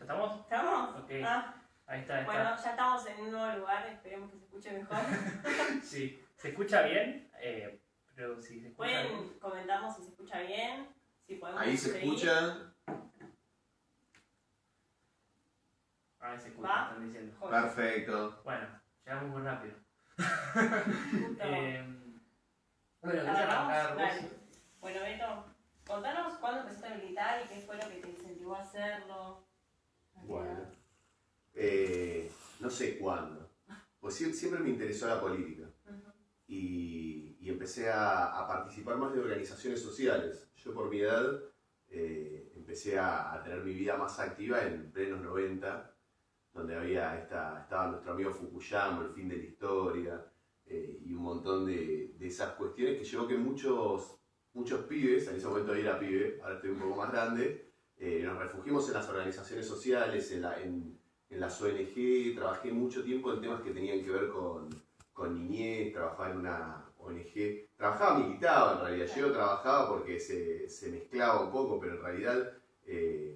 ¿Estamos? ¿Estamos? Ok. Ah, Ahí está. bueno, ya estamos en un nuevo lugar, esperemos que se escuche mejor. Sí. ¿Se escucha bien? Pero si se escucha bien. Pueden comentarnos si se escucha bien, si podemos Ahí se seguir. escucha. Ahí se escucha, ¿Va? están diciendo. Joder. Perfecto. Bueno, llegamos muy rápido. Justo. Bueno, voy a Arrancamos, arrancar vos. dale. Bueno, Beto, contanos cuándo empezaste a militar y qué fue lo que te incentivó a hacerlo. Bueno. No sé cuándo. Pues siempre me interesó la política. Ujú. Y empecé a participar más de organizaciones sociales. Yo por mi edad empecé a tener mi vida más activa en plenos 90, donde estaba nuestro amigo Fukuyama, el fin de la historia, y un montón de esas cuestiones que llevó que muchos pibes, en ese momento yo era pibe, ahora estoy un poco más grande, nos refugiamos en las organizaciones sociales, en las ONG. Trabajé mucho tiempo en temas que tenían que ver con niñez, trabajaba en una ONG, militaba en realidad, yo trabajaba porque se mezclaba un poco, pero en realidad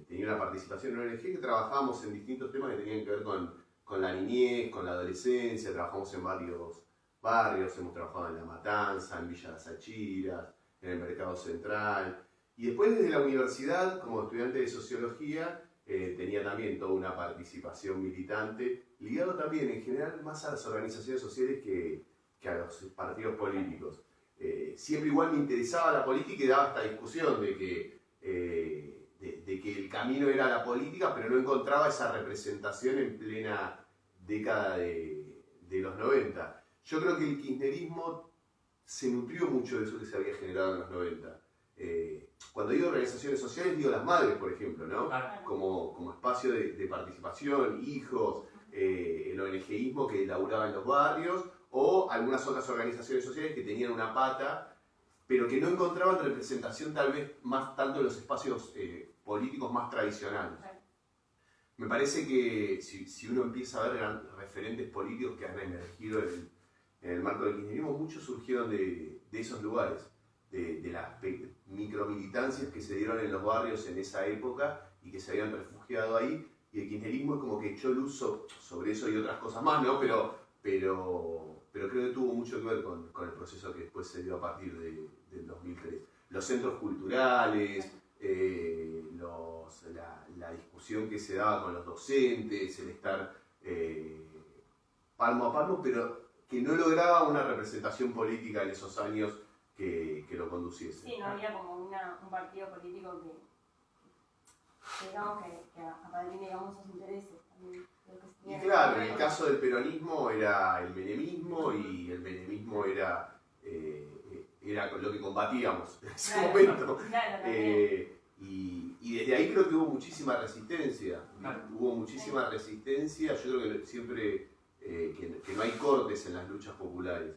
tenía una participación en una ONG que trabajábamos en distintos temas que tenían que ver con la niñez, con la adolescencia. Trabajamos en varios barrios, hemos trabajado en La Matanza, en Villa Las Achiras, en el Mercado Central. Y después desde la universidad, como estudiante de Sociología, tenía también toda una participación militante, ligado también en general más a las organizaciones sociales que a los partidos políticos. Siempre igual me interesaba la política y daba esta discusión de que el camino era la política, pero no encontraba esa representación en plena década de los 90. Yo creo que el kirchnerismo se nutrió mucho de eso que se había generado en los 90. Cuando digo organizaciones sociales, digo las madres, por ejemplo, ¿no? Claro. Como espacio de participación, hijos, el ONGismo que laburaba en los barrios, o algunas otras organizaciones sociales que tenían una pata, pero que no encontraban representación tal vez más tanto en los espacios políticos más tradicionales. Me parece que si uno empieza a ver referentes políticos que han emergido en el marco del kirchnerismo, muchos surgieron de esos lugares, de las micromilitancias que se dieron en los barrios en esa época y que se habían refugiado ahí, y el kirchnerismo es como que echó luz sobre eso y otras cosas más, ¿no? Pero creo que tuvo mucho que ver con el proceso que después se dio a partir del 2003. Los centros culturales, la discusión que se daba con los docentes, el estar palmo a palmo, pero que no lograba una representación política en esos años que lo conduciese. Sí, no había como un partido político que digamos que apadrine, digamos, esos intereses también. Y claro, en el caso del peronismo era el menemismo, y el menemismo era lo que combatíamos en ese momento. Claro, Y desde ahí creo que hubo muchísima resistencia. Claro. Hubo muchísima resistencia. Yo creo que siempre que no hay cortes en las luchas populares.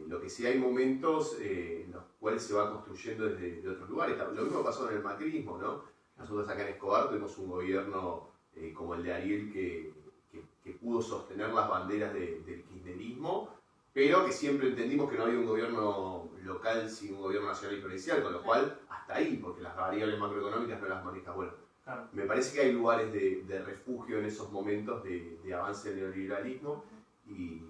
Lo que sí hay momentos en los cuales se va construyendo desde otros lugares. Lo mismo pasó en el macrismo, ¿no? Nosotros acá en Escobar tuvimos un gobierno como el de Ariel que pudo sostener las banderas del kirchnerismo, pero que siempre entendimos que no había un gobierno local sin un gobierno nacional y provincial, con lo cual hasta ahí, porque las variables macroeconómicas no las maneja. Bueno, Claro. me parece que hay lugares de refugio en esos momentos de avance del neoliberalismo, y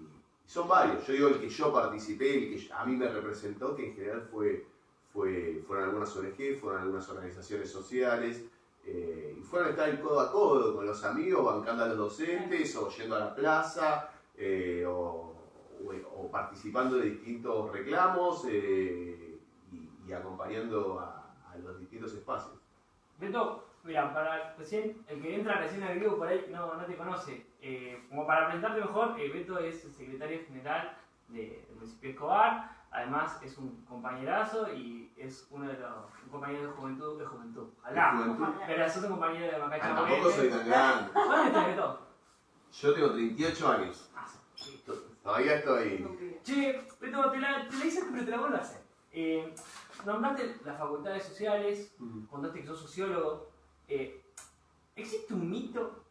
son varios. Yo digo el que yo participé, el que a mí me representó, que en general fueron algunas ONG, fueron algunas organizaciones sociales, y fueron a estar codo a codo con los amigos, bancando a los docentes, o yendo a la plaza, o participando de distintos reclamos, y acompañando a los distintos espacios. Beto, mira, para el que entra recién al vivo por ahí no te conoce. Como para presentarte mejor, Beto es el secretario general del municipio de Escobar. Además es un compañerazo y es uno de los compañeros de juventud. Ojalá. Pero sos un compañero de Macacha. Tampoco soy tan grande. ¿Dónde estás, Beto? Yo tengo 38 años. Sí. Todavía estoy. Che, Beto, te la hice, pero te la vuelvo a hacer. Nombraste las facultades sociales, contaste que sos sociólogo. Existe un mito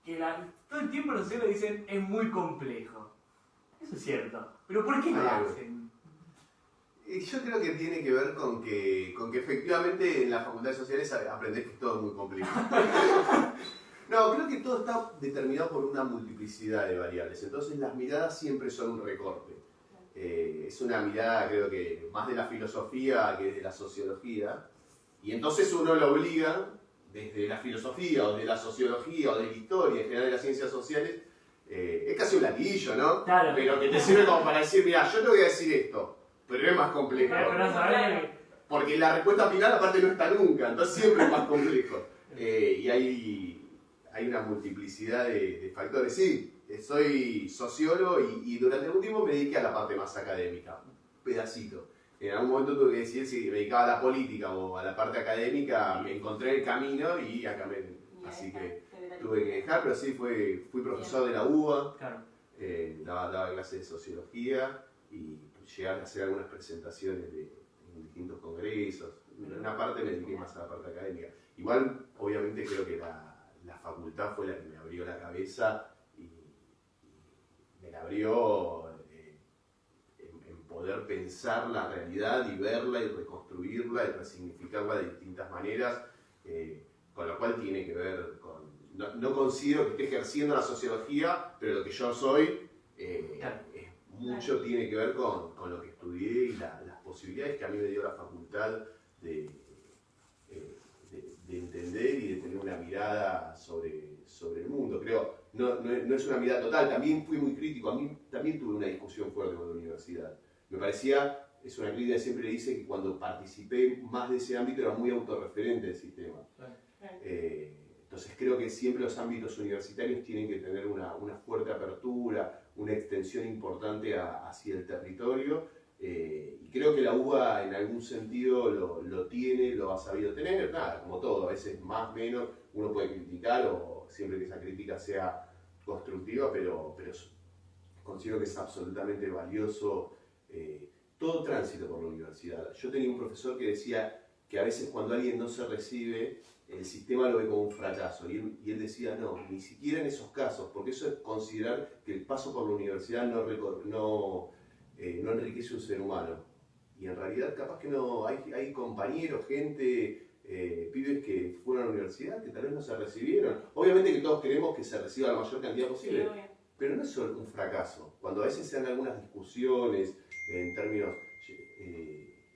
que todo el tiempo los sociólogos dicen es muy complejo. Eso es cierto. Pero ¿por qué lo hacen? Yo creo que tiene que ver con que efectivamente en las facultades sociales aprendés que todo es muy complejo. No, creo que todo está determinado por una multiplicidad de variables, entonces las miradas siempre son un recorte. Es una mirada, creo que, más de la filosofía que de la sociología, y entonces uno lo obliga, desde la filosofía, o de la sociología, o de la historia, en general de las ciencias sociales, es casi un latiguillo, ¿no? Claro. Pero que te sirve como para decir, mira, yo te voy a decir esto, pero es más complejo. Pero no sabés. Porque la respuesta final aparte no está nunca, entonces siempre es más complejo. Y hay una multiplicidad de factores. Sí, soy sociólogo y durante algún tiempo me dediqué a la parte más académica, un pedacito. En algún momento tuve que decidir si me dedicaba a la política o a la parte académica, me encontré el camino y acá así que tuve que dejar, pero sí fui profesor de la UBA, Claro. daba clases de sociología y llegué a hacer algunas presentaciones en distintos congresos. En una parte me dediqué más a la parte académica. Igual, obviamente, creo que la facultad fue la que me abrió la cabeza y me la abrió en poder pensar la realidad y verla y reconstruirla y resignificarla de distintas maneras, con lo cual tiene que ver con... No considero que esté ejerciendo la sociología, pero lo que yo soy mucho tiene que ver con lo que estudié y las posibilidades que a mí me dio la facultad de entender y de tener una mirada sobre el mundo. Creo, no es una mirada total, también fui muy crítico, a mí también tuve una discusión fuerte con la universidad. Me parecía, es una crítica que siempre dice que cuando participé más de ese ámbito era muy autorreferente del sistema. Entonces creo que siempre los ámbitos universitarios tienen que tener una fuerte apertura, una extensión importante hacia el territorio, y creo que la UBA en algún sentido lo tiene, lo ha sabido tener. Nada, como todo, a veces más, menos, uno puede criticar, o siempre que esa crítica sea constructiva, pero considero que es absolutamente valioso todo tránsito por la universidad. Yo tenía un profesor que decía que a veces cuando alguien no se recibe, el sistema lo ve como un fracaso, y él decía, no, ni siquiera en esos casos, porque eso es considerar que el paso por la universidad no enriquece un ser humano. Y en realidad capaz que no, hay compañeros, gente, pibes que fueron a la universidad que tal vez no se recibieron. Obviamente que todos queremos que se reciba la mayor cantidad posible, sí, pero no es solo un fracaso. Cuando a veces se dan algunas discusiones en términos...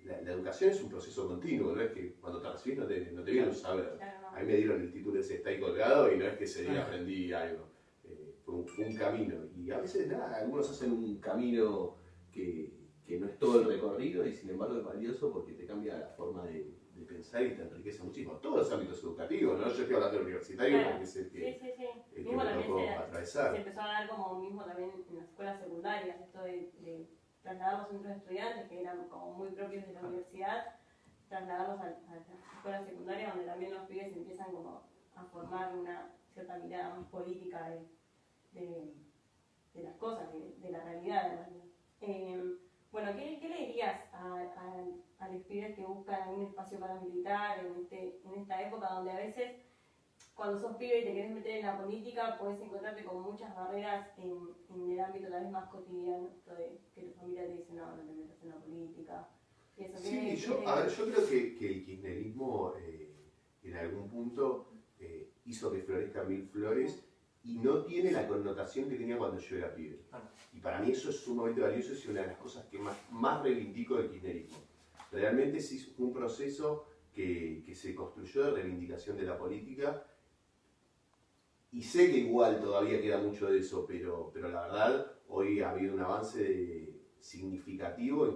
la educación es un proceso continuo, no es que cuando te recibís no te viene un saber. A mí me dieron el título ese está ahí colgado y no es que ese día aprendí algo. Fue un camino. Y a veces nada, algunos hacen un camino que no es todo el recorrido y sin embargo es valioso porque te cambia la forma de pensar y te enriquece muchísimo. Todos los ámbitos educativos, ¿no? Yo estoy hablando del universitario porque es el que, el que me tocó atravesar. Se empezó a dar como mismo también en las escuelas secundarias, esto de trasladar los centros de estudiantes que eran como muy propios de la universidad, trasladarlos a las escuelas secundarias donde también los pibes empiezan como a formar una cierta mirada más política de las cosas, de la realidad. Bueno, ¿qué le dirías a los pibes que buscan un espacio paramilitar en esta época donde a veces cuando sos pibe y te querés meter en la política podés encontrarte con muchas barreras en el ámbito tal vez más cotidiano, esto de que tu familia te dice no te metas en la política? Y eso, sí, yo creo que el kirchnerismo en algún punto hizo que florezcan mil flores y no tiene la connotación que tenía cuando yo era pibe. Y para mí eso es sumamente valioso y es una de las cosas que más reivindico del kirchnerismo. Realmente sí fue un proceso que se construyó de reivindicación de la política y sé que igual todavía queda mucho de eso, pero la verdad hoy ha habido un avance significativo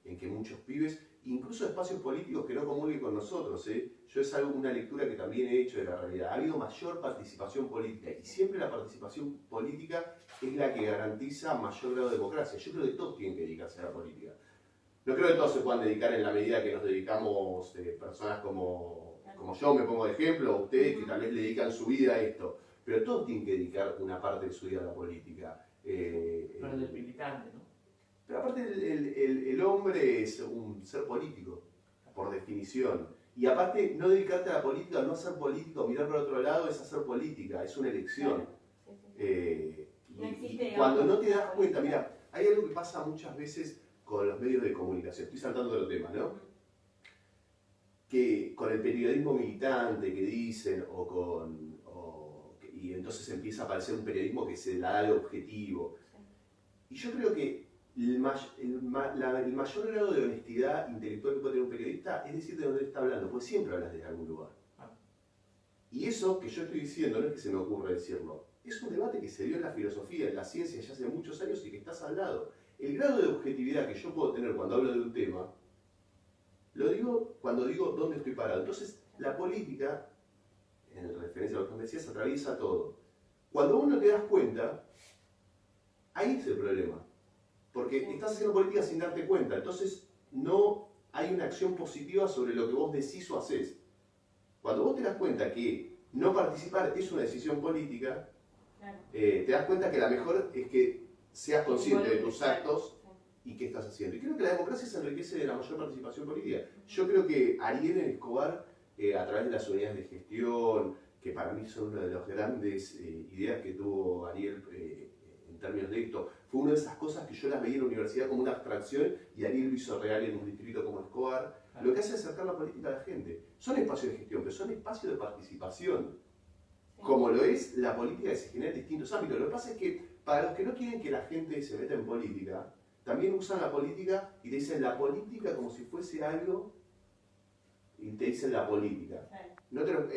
en que muchos pibes, incluso espacios políticos que no comulguen con nosotros, yo es una lectura que también he hecho de la realidad. Ha habido mayor participación política y siempre la participación política es la que garantiza mayor grado de democracia. Yo creo que todos tienen que dedicarse a la política. No creo que todos se puedan dedicar en la medida que nos dedicamos personas como yo, me pongo de ejemplo, o ustedes que tal vez le dedican su vida a esto, pero todos tienen que dedicar una parte de su vida a la política. Pero el militante, ¿no? Pero aparte el hombre es un ser político, por definición. Y aparte, no dedicarte a la política, no hacer política o mirar para otro lado es hacer política, es una elección. No existe, y cuando no te das cuenta, mira, hay algo que pasa muchas veces con los medios de comunicación, estoy saltando de los temas, ¿no? Que con el periodismo militante que dicen, y entonces empieza a aparecer un periodismo que se la da de objetivo. Y yo creo que el mayor grado de honestidad intelectual que puede tener un periodista es decir de dónde está hablando, porque siempre hablas desde algún lugar. Y eso que yo estoy diciendo no es que se me ocurra decirlo, es un debate que se dio en la filosofía, en la ciencia ya hace muchos años y que estás al lado. El grado de objetividad que yo puedo tener cuando hablo de un tema, lo digo cuando digo dónde estoy parado. Entonces, la política, en referencia a lo que me decías, atraviesa todo. Cuando vos no te das cuenta, ahí es el problema. Porque estás haciendo política sin darte cuenta. Entonces, no hay una acción positiva sobre lo que vos decís o hacés. Cuando vos te das cuenta que no participar es una decisión política, claro, te das cuenta que la mejor es que seas consciente de tus actos y qué estás haciendo. Y creo que la democracia se enriquece de la mayor participación política. Yo creo que Ariel en Escobar, a través de las unidades de gestión, que para mí son una de las grandes ideas que tuvo Ariel en términos de esto, fue una de esas cosas que yo las veía en la universidad como una abstracción y Ariel lo hizo real en un distrito como Escobar. Lo que hace es acercar la política a la gente. Son espacios de gestión, pero son espacios de participación. Como lo es la política que se genera en distintos ámbitos. Lo que pasa es que para los que no quieren que la gente se meta en política, también usan la política y te dicen la política como si fuese algo y te dicen la política. No, no, pero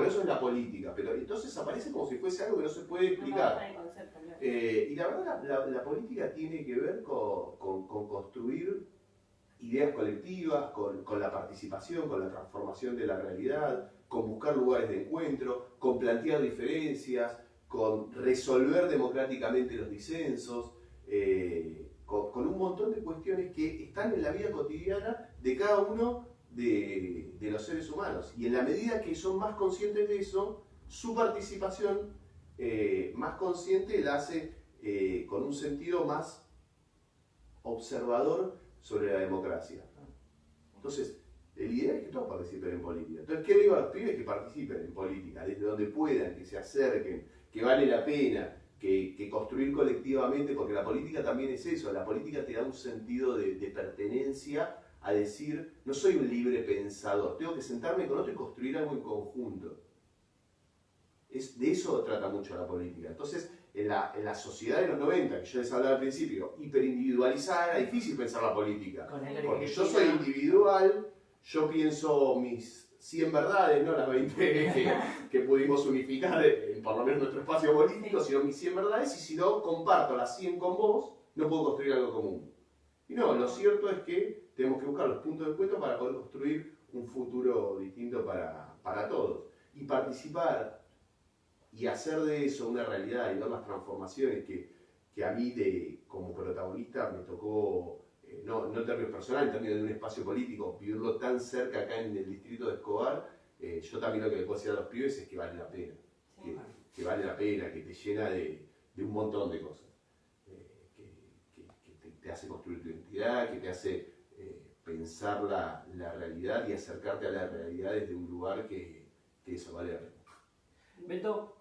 eso es la política. Pero entonces aparece como si fuese algo que no se puede explicar. Y la verdad, la política tiene que ver con construir ideas colectivas, con la participación, con la transformación de la realidad, con buscar lugares de encuentro, con plantear diferencias, con resolver democráticamente los disensos, con un montón de cuestiones que están en la vida cotidiana de cada uno de los seres humanos. Y en la medida que son más conscientes de eso, su participación más consciente la hace con un sentido más observador sobre la democracia. Entonces, la idea es que todos participen en política. Entonces, ¿qué digo a los pibes? Que participen en política, desde donde puedan, que se acerquen, que vale la pena, que construir colectivamente, porque la política también es eso, la política te da un sentido de pertenencia a decir, no soy un libre pensador, tengo que sentarme con otro y construir algo en conjunto. De eso trata mucho la política. Entonces, en la sociedad de los 90, que yo les hablaba al principio, hiperindividualizada, era difícil pensar la política. Porque yo soy individual, yo pienso mis 100 verdades, no las 20 que pudimos unificar en por lo menos nuestro espacio político, sino mis 100 verdades, y si no comparto las 100 con vos, no puedo construir algo común. Y no, lo cierto es que tenemos que buscar los puntos de encuentro para poder construir un futuro distinto para todos. Y participar y hacer de eso una realidad y ver las transformaciones que a mí como protagonista me tocó, no en términos personales, en términos de un espacio político, vivirlo tan cerca acá en el distrito de Escobar, yo también lo que le puedo decir a los pibes es que vale la pena, que vale la pena, que te llena de un montón de cosas, que te hace construir tu identidad, que te hace pensar la realidad y acercarte a la realidad desde un lugar que eso vale la pena. Beto,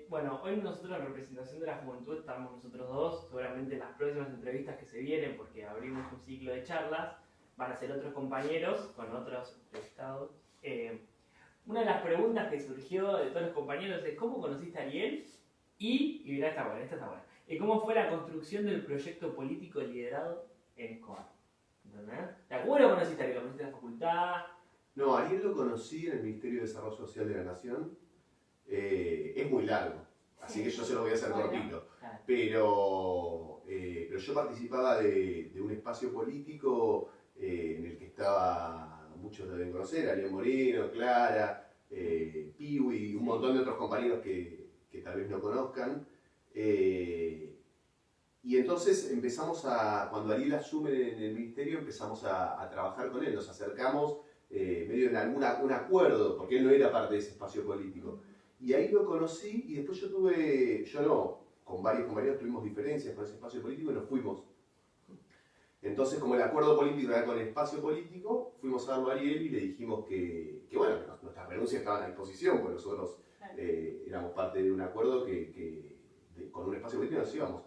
bueno, hoy nosotros en representación de la juventud estamos nosotros dos, seguramente las próximas entrevistas que se vienen, porque abrimos un ciclo de charlas, van a ser otros compañeros con otros entrevistados. Una de las preguntas que surgió de todos los compañeros es ¿cómo conociste a Ariel? Y mirá, esta está buena. ¿Cómo fue la construcción del proyecto político liderado en Escobar? ¿Entendés? ¿Cómo lo conociste a Ariel? ¿Lo conociste en la facultad? No, a Ariel lo conocí en el Ministerio de Desarrollo Social de la Nación. Es muy largo, así que yo se lo voy a hacer cortito. Pero yo participaba de un espacio político en el que estaba, muchos lo deben conocer, Ariel Moreno, Clara, Piwi, un montón de otros compañeros que tal vez no conozcan. Y entonces cuando Ariel asume en el ministerio, empezamos a trabajar con él, nos acercamos medio en un acuerdo, porque él no era parte de ese espacio político. Y ahí lo conocí y después con varios compañeros tuvimos diferencias con ese espacio político y nos fuimos. Entonces, como el acuerdo político era con el espacio político, fuimos a darlo a Ariel y le dijimos que bueno, nuestras renuncias estaban a disposición, porque nosotros éramos parte de un acuerdo con un espacio político y nos íbamos.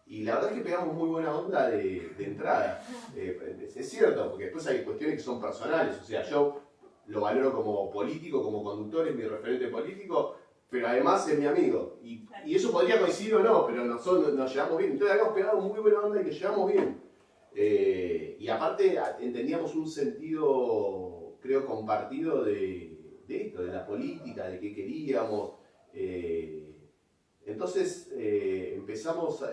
Y la verdad es que pegamos muy buena onda de entrada. Es cierto, porque después hay cuestiones que son personales. O sea, yo lo valoro como político, como conductor, es mi referente político, pero además es mi amigo. Y eso podría coincidir o no, pero nosotros nos llevamos bien. Entonces habíamos pegado muy buena onda y nos llevamos bien. Y aparte entendíamos un sentido, creo, compartido de esto, de la política, de qué queríamos. Entonces empezamos,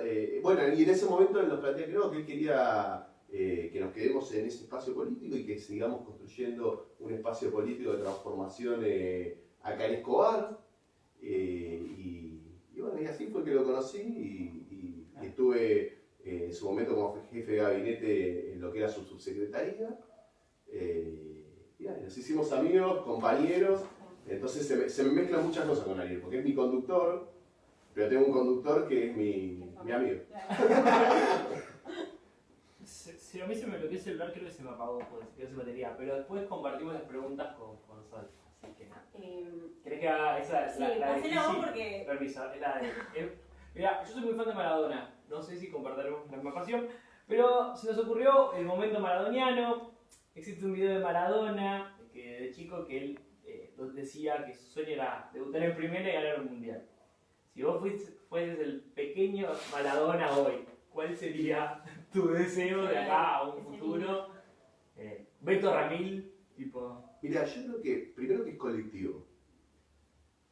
bueno, y en ese momento nos plantea que no, que él quería que nos quedemos en ese espacio político y que sigamos construyendo un espacio político de transformación acá en Escobar. Y bueno, y así fue que lo conocí y estuve en su momento como jefe de gabinete en lo que era su subsecretaría. Y bueno, nos hicimos amigos, compañeros, entonces se me mezclan muchas cosas con Ariel, porque es mi conductor, pero tengo un conductor que es mi amigo. Si a mí se me bloqueó el celular, creo que se me apagó, pues, quedó sin batería, pero después compartimos las preguntas con Sol, así que nada. ¿Querés que haga esa? Sí, hacé la voz porque... Permiso, es la de... Mira, yo soy muy fan de Maradona, no sé si compartiremos la misma pasión, pero se nos ocurrió el momento maradoniano. Existe un video de Maradona, que de chico, que él decía que su sueño era debutar en primera y ganar un mundial. Si vos fueses el pequeño Maradona hoy, ¿cuál sería tu deseo de acá a un futuro? Beto Ramil, tipo... Mira, yo creo que, primero que es colectivo.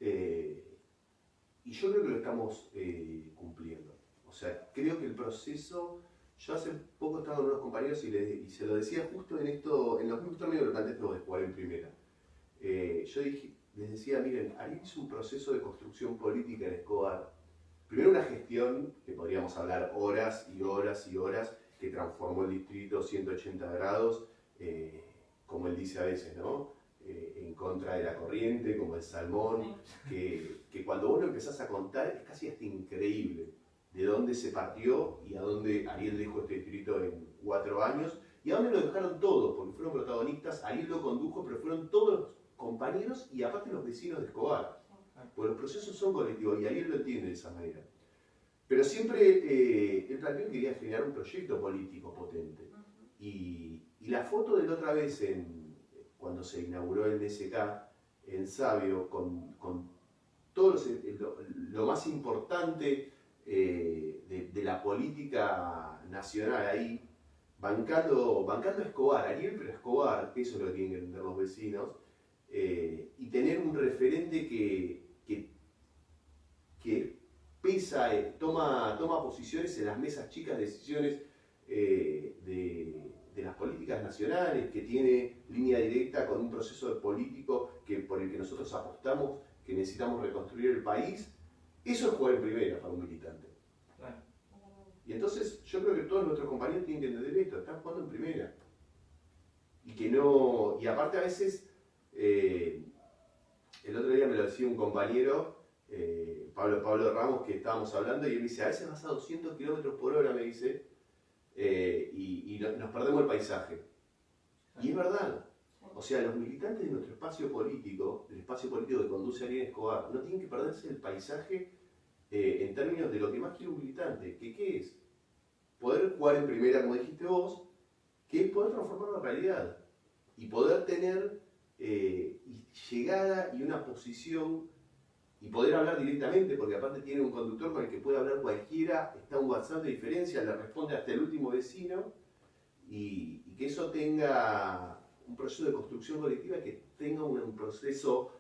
Y yo creo que lo estamos cumpliendo. O sea, creo que el proceso... Yo hace poco estaba con unos compañeros y se lo decía justo en esto, en los mismos términos que lo planteé de jugar en primera. Yo les decía, miren, Ariel hizo un proceso de construcción política en Escobar. Primero una gestión, que podríamos hablar horas y horas y horas, que transformó el distrito 180 grados, como él dice a veces, ¿no? En contra de la corriente, como el salmón, que cuando vos lo empezás a contar es casi hasta increíble de dónde se partió y a dónde Ariel dejó este distrito en 4 años, y a dónde lo dejaron todos, porque fueron protagonistas, Ariel lo condujo, pero fueron todos los compañeros y aparte los vecinos de Escobar. Porque los procesos son colectivos y Ariel lo entiende de esa manera. Pero siempre él planteó que quería generar un proyecto político potente. Y la foto de la otra vez, cuando se inauguró el DSK en Sabio, con todo lo más importante de la política nacional ahí, bancando a Escobar, Ariel, pero Escobar, que eso es lo que tienen que entender los vecinos, y tener un referente que pesa, toma posiciones en las mesas chicas de decisiones de las políticas nacionales, que tiene línea directa con un proceso político por el que nosotros apostamos, que necesitamos reconstruir el país. Eso es jugar en primera para un militante. Claro. Y entonces yo creo que todos nuestros compañeros tienen que entender esto, están jugando en primera. Y que no. Y aparte a veces, el otro día me lo decía un compañero, Pablo Ramos, que estábamos hablando, y él me dice, a veces vas a 200 km/h, me dice, y nos perdemos el paisaje. Y es verdad. O sea, los militantes de nuestro espacio político, del espacio político que conduce a Ariel Escobar, no tienen que perderse el paisaje en términos de lo que más quiere un militante. ¿Qué es? Poder jugar en primera, como dijiste vos, que es poder transformar la realidad y poder tener llegada y una posición y poder hablar directamente, porque aparte tiene un conductor con el que puede hablar cualquiera, está un WhatsApp de diferencia, le responde hasta el último vecino, y que eso tenga un proceso de construcción colectiva, que tenga un proceso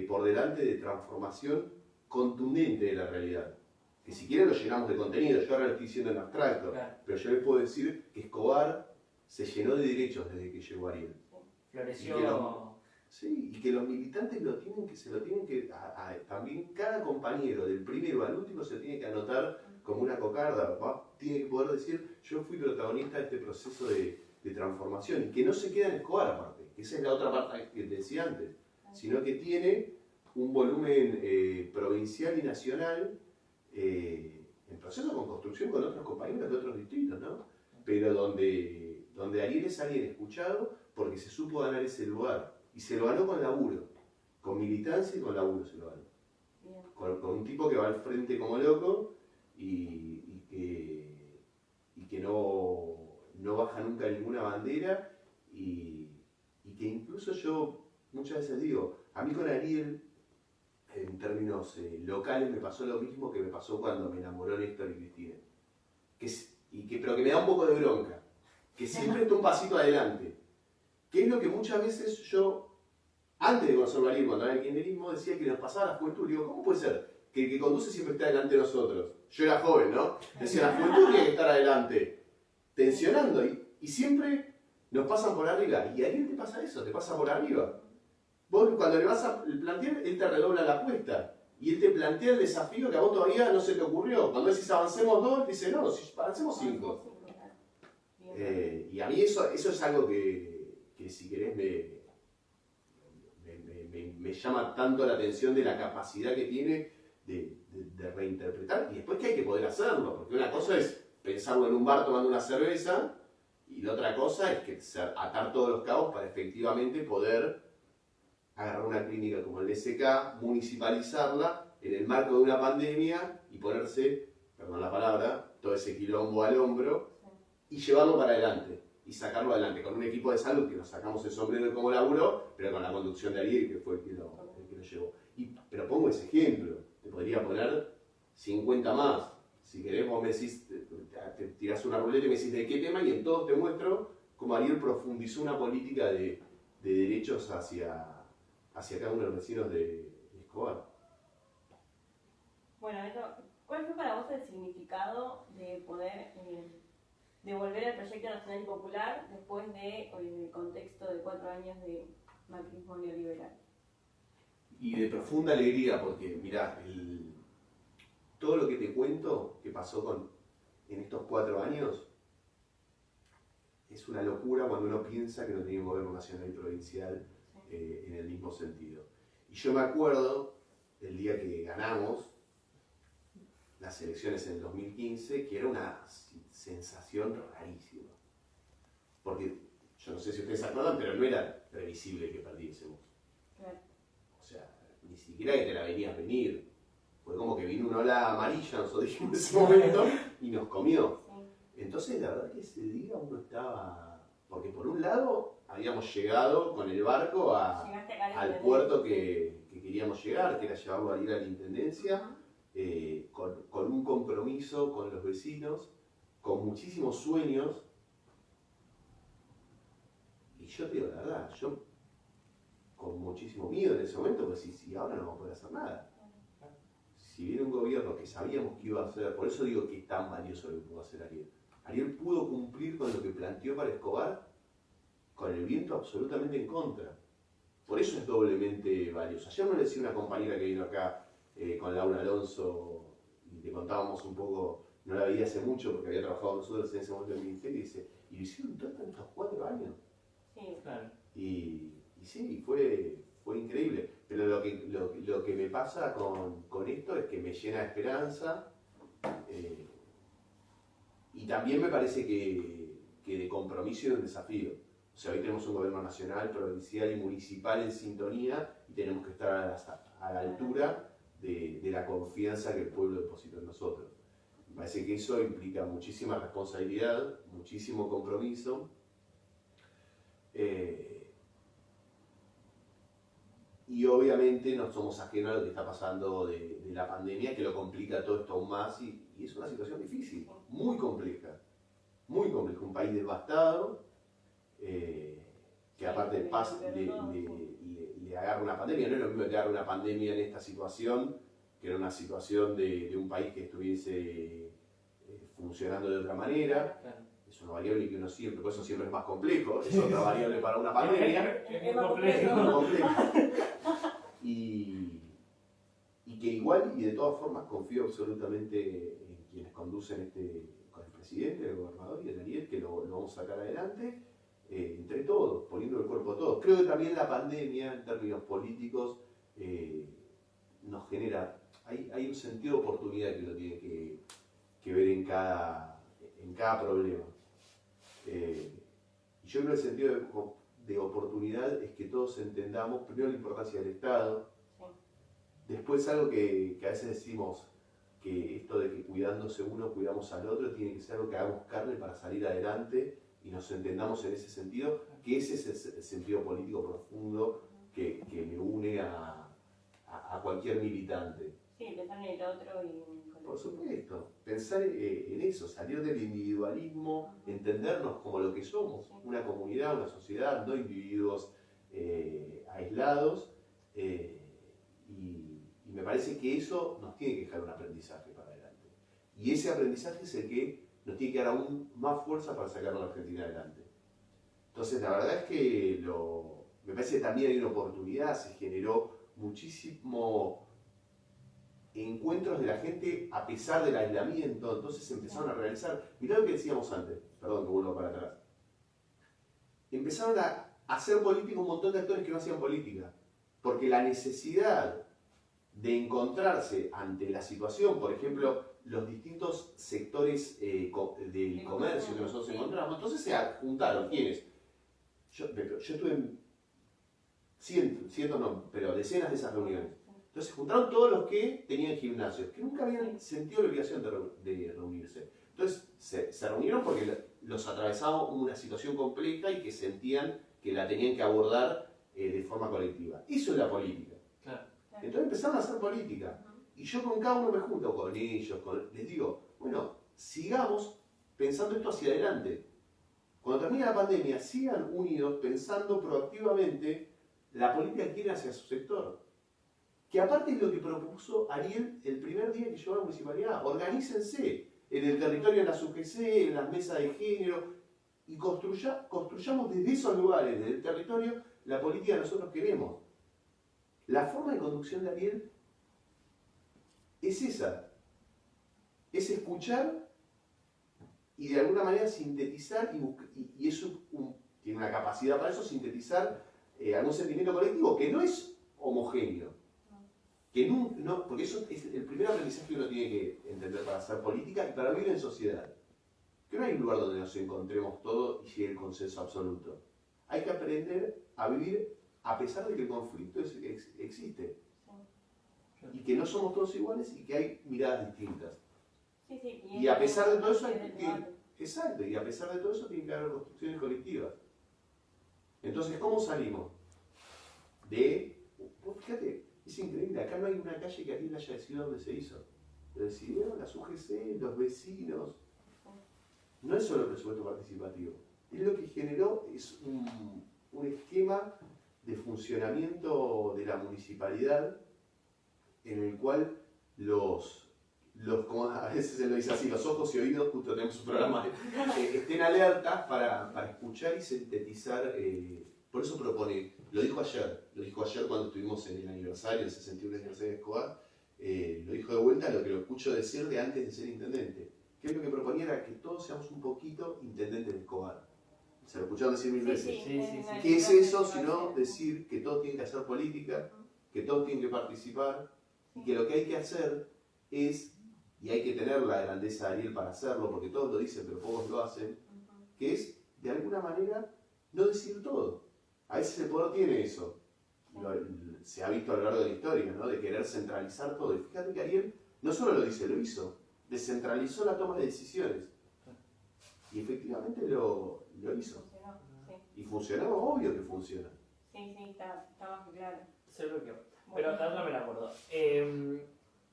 por delante de transformación contundente de la realidad. Que si quieren lo llenamos de contenido, yo ahora lo estoy diciendo en abstracto, claro, pero yo les puedo decir que Escobar se llenó de derechos desde que llegó Ariel. Floreció. Sí, y que los militantes se lo tienen que, también cada compañero, del primero al último, se tiene que anotar como una cocarda, tiene que poder decir, yo fui protagonista de este proceso de transformación, y que no se queda en Escobar aparte, que esa es la otra parte que decía antes, sino que tiene un volumen provincial y nacional, en proceso con construcción con otros compañeros de otros distritos, ¿no? Pero donde Ariel es alguien escuchado porque se supo ganar ese lugar. Y se lo ganó con laburo, con militancia y con laburo se lo ganó. Con un tipo que va al frente como loco y que que no baja nunca ninguna bandera y que incluso yo muchas veces digo, a mí con Ariel, en términos locales, me pasó lo mismo que me pasó cuando me enamoró Néstor y Cristina. Pero que me da un poco de bronca, que siempre está un pasito adelante. Que es lo que muchas veces yo, antes de conocerlo a Ariel, cuando era el kirchnerismo, decía que nos pasaba la juventud. Digo, ¿cómo puede ser que el que conduce siempre está delante de nosotros? Yo era joven, ¿no? Decía, la juventud tiene que estar adelante, tensionando, y siempre nos pasan por arriba. Y a Ariel te pasa eso, te pasa por arriba. Vos cuando le vas a plantear, él te redobla la apuesta. Y él te plantea el desafío que a vos todavía no se te ocurrió. Cuando decís avancemos 2, dice no, si avancemos 5. Y a mí eso es algo que si querés me llama tanto la atención de la capacidad que tiene de reinterpretar. Y después que hay que poder hacerlo. Porque una cosa es pensarlo en un bar tomando una cerveza. Y la otra cosa es que atar todos los cabos para efectivamente poder agarrar una clínica como el SK, municipalizarla en el marco de una pandemia y ponerse, perdón la palabra, todo ese quilombo al hombro y llevarlo para adelante y sacarlo adelante con un equipo de salud que nos sacamos el sombrero como laburo, pero con la conducción de Ariel, que fue el que lo llevó. Pero pongo ese ejemplo, te podría poner 50 más. Si querés, vos me decís, te tirás una ruleta y me decís de qué tema, y en todos te muestro cómo Ariel profundizó una política de derechos hacia cada uno de los vecinos de Escobar. Bueno, ¿cuál fue para vos el significado de poder devolver al proyecto nacional y popular después del contexto de 4 años de macrismo neoliberal? Y de profunda alegría, porque mirá, todo lo que te cuento que pasó en estos 4 años es una locura cuando uno piensa que no tenía un gobierno nacional y provincial en el mismo sentido. Y yo me acuerdo el día que ganamos las elecciones en el 2015, que era una sensación rarísima. Porque yo no sé si ustedes se acuerdan, pero no era previsible que perdiésemos. Claro. O sea, ni siquiera que te la venías venir. Fue como que vino una ola amarilla, nosotros dijimos en ese momento, y nos comió. Sí. Entonces, la verdad que ese día uno estaba... Porque por un lado, habíamos llegado con el barco al puerto que queríamos llegar, que era llevarlo a ir a la Intendencia, con un compromiso con los vecinos, con muchísimos sueños. Y yo te digo la verdad, yo con muchísimo miedo en ese momento, pues si ahora no vamos a poder hacer nada. Si viene un gobierno que sabíamos que iba a hacer, por eso digo que es tan valioso lo que pudo hacer Ariel. Ariel pudo cumplir con lo que planteó para Escobar, con el viento absolutamente en contra. Por eso es doblemente valioso. Ayer me decía una compañera que vino acá con Laura Alonso, y te contábamos un poco, no la veía hace mucho porque había trabajado con nosotros en ese momento en el ministerio, y dice, ¿y lo hicieron todo en estos 4 años? Sí, claro. Y sí, fue increíble. Pero lo que me pasa con esto es que me llena de esperanza, y también me parece que de compromiso y de un desafío. O sea, hoy tenemos un gobierno nacional, provincial y municipal en sintonía, y tenemos que estar a la altura de la confianza que el pueblo deposita en nosotros. Me parece que eso implica muchísima responsabilidad, muchísimo compromiso. Y obviamente no somos ajenos a lo que está pasando de la pandemia, que lo complica todo esto aún más, y es una situación difícil, muy compleja. Muy compleja, un país devastado, que aparte le agarra una pandemia. No es lo mismo que agarra una pandemia en esta situación, que era una situación de un país que estuviese funcionando de otra manera. Claro. Es una variable que uno siempre, por eso siempre es más complejo, es otra variable para una pandemia. Es más complejo. Y que igual y de todas formas confío absolutamente en quienes conducen con el presidente, el gobernador y el Ariel, que lo vamos a sacar adelante, entre todos, poniendo el cuerpo a todos. Creo que también la pandemia, en términos políticos, nos genera, hay un sentido de oportunidad que uno tiene que ver en cada problema. Y yo creo que el sentido de oportunidad es que todos entendamos primero la importancia del Estado, después algo que a veces decimos que esto de que cuidándose uno, cuidamos al otro, tiene que ser algo que hagamos carne para salir adelante y nos entendamos en ese sentido, que ese es el sentido político profundo que me une a cualquier militante. Sí, pensar en el otro y en el colectivo. Por supuesto, pensar en eso, salir del individualismo, entendernos como lo que somos, una comunidad, una sociedad, no individuos aislados, y me parece que eso nos tiene que dejar un aprendizaje para adelante. Y ese aprendizaje es el que nos tiene que dar aún más fuerza para sacar a la Argentina adelante. Entonces, la verdad es que me parece que también hay una oportunidad, se generó muchísimo encuentros de la gente a pesar del aislamiento, entonces se empezaron a realizar, mirá lo que decíamos antes, perdón que vuelvo para atrás, empezaron a hacer política un montón de actores que no hacían política, porque la necesidad de encontrarse ante la situación, por ejemplo, los distintos sectores del comercio que nosotros encontramos, entonces se juntaron, ¿quiénes? Yo estuve en cientos no, pero decenas de esas reuniones. Entonces juntaron todos los que tenían gimnasios, que nunca habían sentido la obligación de reunirse. Entonces se reunieron porque los atravesaba una situación compleja y que sentían que la tenían que abordar de forma colectiva. Eso es la política. Claro. Entonces empezaron a hacer política. Y yo con cada uno me junto con ellos, les digo, bueno, sigamos pensando esto hacia adelante. Cuando termine la pandemia, sigan unidos pensando proactivamente la política que quieren hacia su sector. Que aparte es lo que propuso Ariel el primer día que llegó a la municipalidad. Organícense en el territorio, en la UGC, en las mesas de género, y construyamos desde esos lugares, desde el territorio, la política que nosotros queremos. La forma de conducción de Ariel es esa. Es escuchar y de alguna manera sintetizar, y eso tiene una capacidad para eso, sintetizar algún sentimiento colectivo que no es homogéneo. Que no, porque eso es el primer aprendizaje que uno tiene que entender para hacer política y para vivir en sociedad. Que no hay un lugar donde nos encontremos todos y llegue el consenso absoluto. Hay que aprender a vivir a pesar de que el conflicto existe. Y que no somos todos iguales y que hay miradas distintas. Sí, sí, Y a pesar de todo eso, exacto, y a pesar de todo eso tiene que haber construcciones colectivas. Entonces, ¿cómo salimos? Fíjate, es increíble, acá no hay una calle que alguien haya decidido dónde se hizo. Lo decidieron las UGC, los vecinos. No es solo el presupuesto participativo. Es lo que generó es un esquema de funcionamiento de la municipalidad en el cual como a veces se lo dice así, los ojos y oídos, justo tenemos un programa, estén alertas para escuchar y sintetizar. Por eso propone, lo dijo ayer cuando estuvimos en el aniversario, el 61 aniversario de Escobar, lo dijo de vuelta lo que lo escucho decir de antes de ser intendente. Que lo que proponía era que todos seamos un poquito intendentes de Escobar. Se lo escucharon decir mil veces. ¿Qué es eso sino decir que todos tienen que hacer política, que todos tienen que participar, y que lo que hay que hacer es, y hay que tener la grandeza de Ariel para hacerlo, porque todos lo dicen pero pocos lo hacen, que es, de alguna manera, no decir todo. A veces el poder tiene eso. Se ha visto a lo largo de la historia, ¿no? De querer centralizar todo. Y fíjate que Ariel no solo lo dice, lo hizo. Descentralizó la toma de decisiones. Y efectivamente lo hizo. Funcionó, sí. Y funcionó, obvio que funciona. Sí, está más que claro. Seguro que. Pero la otra me la acuerdo.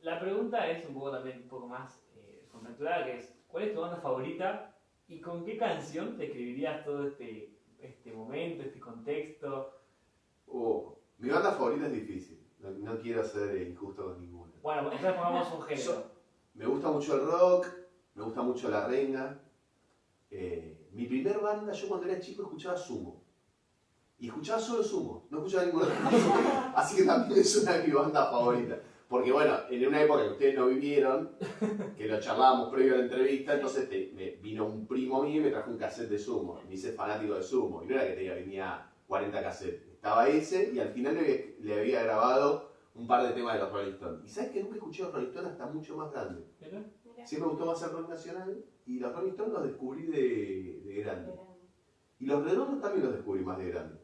La pregunta es un poco también un poco más conjeturada, que es ¿cuál es tu banda favorita y con qué canción te escribirías todo este momento, este contexto? Mi banda favorita es difícil. No quiero ser injusto con ninguna. Bueno, entonces pongamos un género. Me gusta mucho el rock, me gusta mucho la renga. Mi primer banda, yo cuando era chico escuchaba Sumo. Y escuchaba solo Sumo, no escuchaba ninguna otra cosa. Así que también es una de mis bandas favoritas. Porque bueno, en una época que ustedes no vivieron, que lo charlábamos previo a la entrevista, entonces vino un primo mío y me trajo un cassette de Sumo. Me hice fanático de Sumo. Y no era que venía 40 cassettes. Estaba ese y al final le había grabado un par de temas de los Rolling Stones. Y sabes que nunca escuché a los Rolling Stones hasta mucho más grande. Siempre me gustó más el rock nacional y los Rolling Stones los descubrí de grande. Y los Redondos también los descubrí más de grande.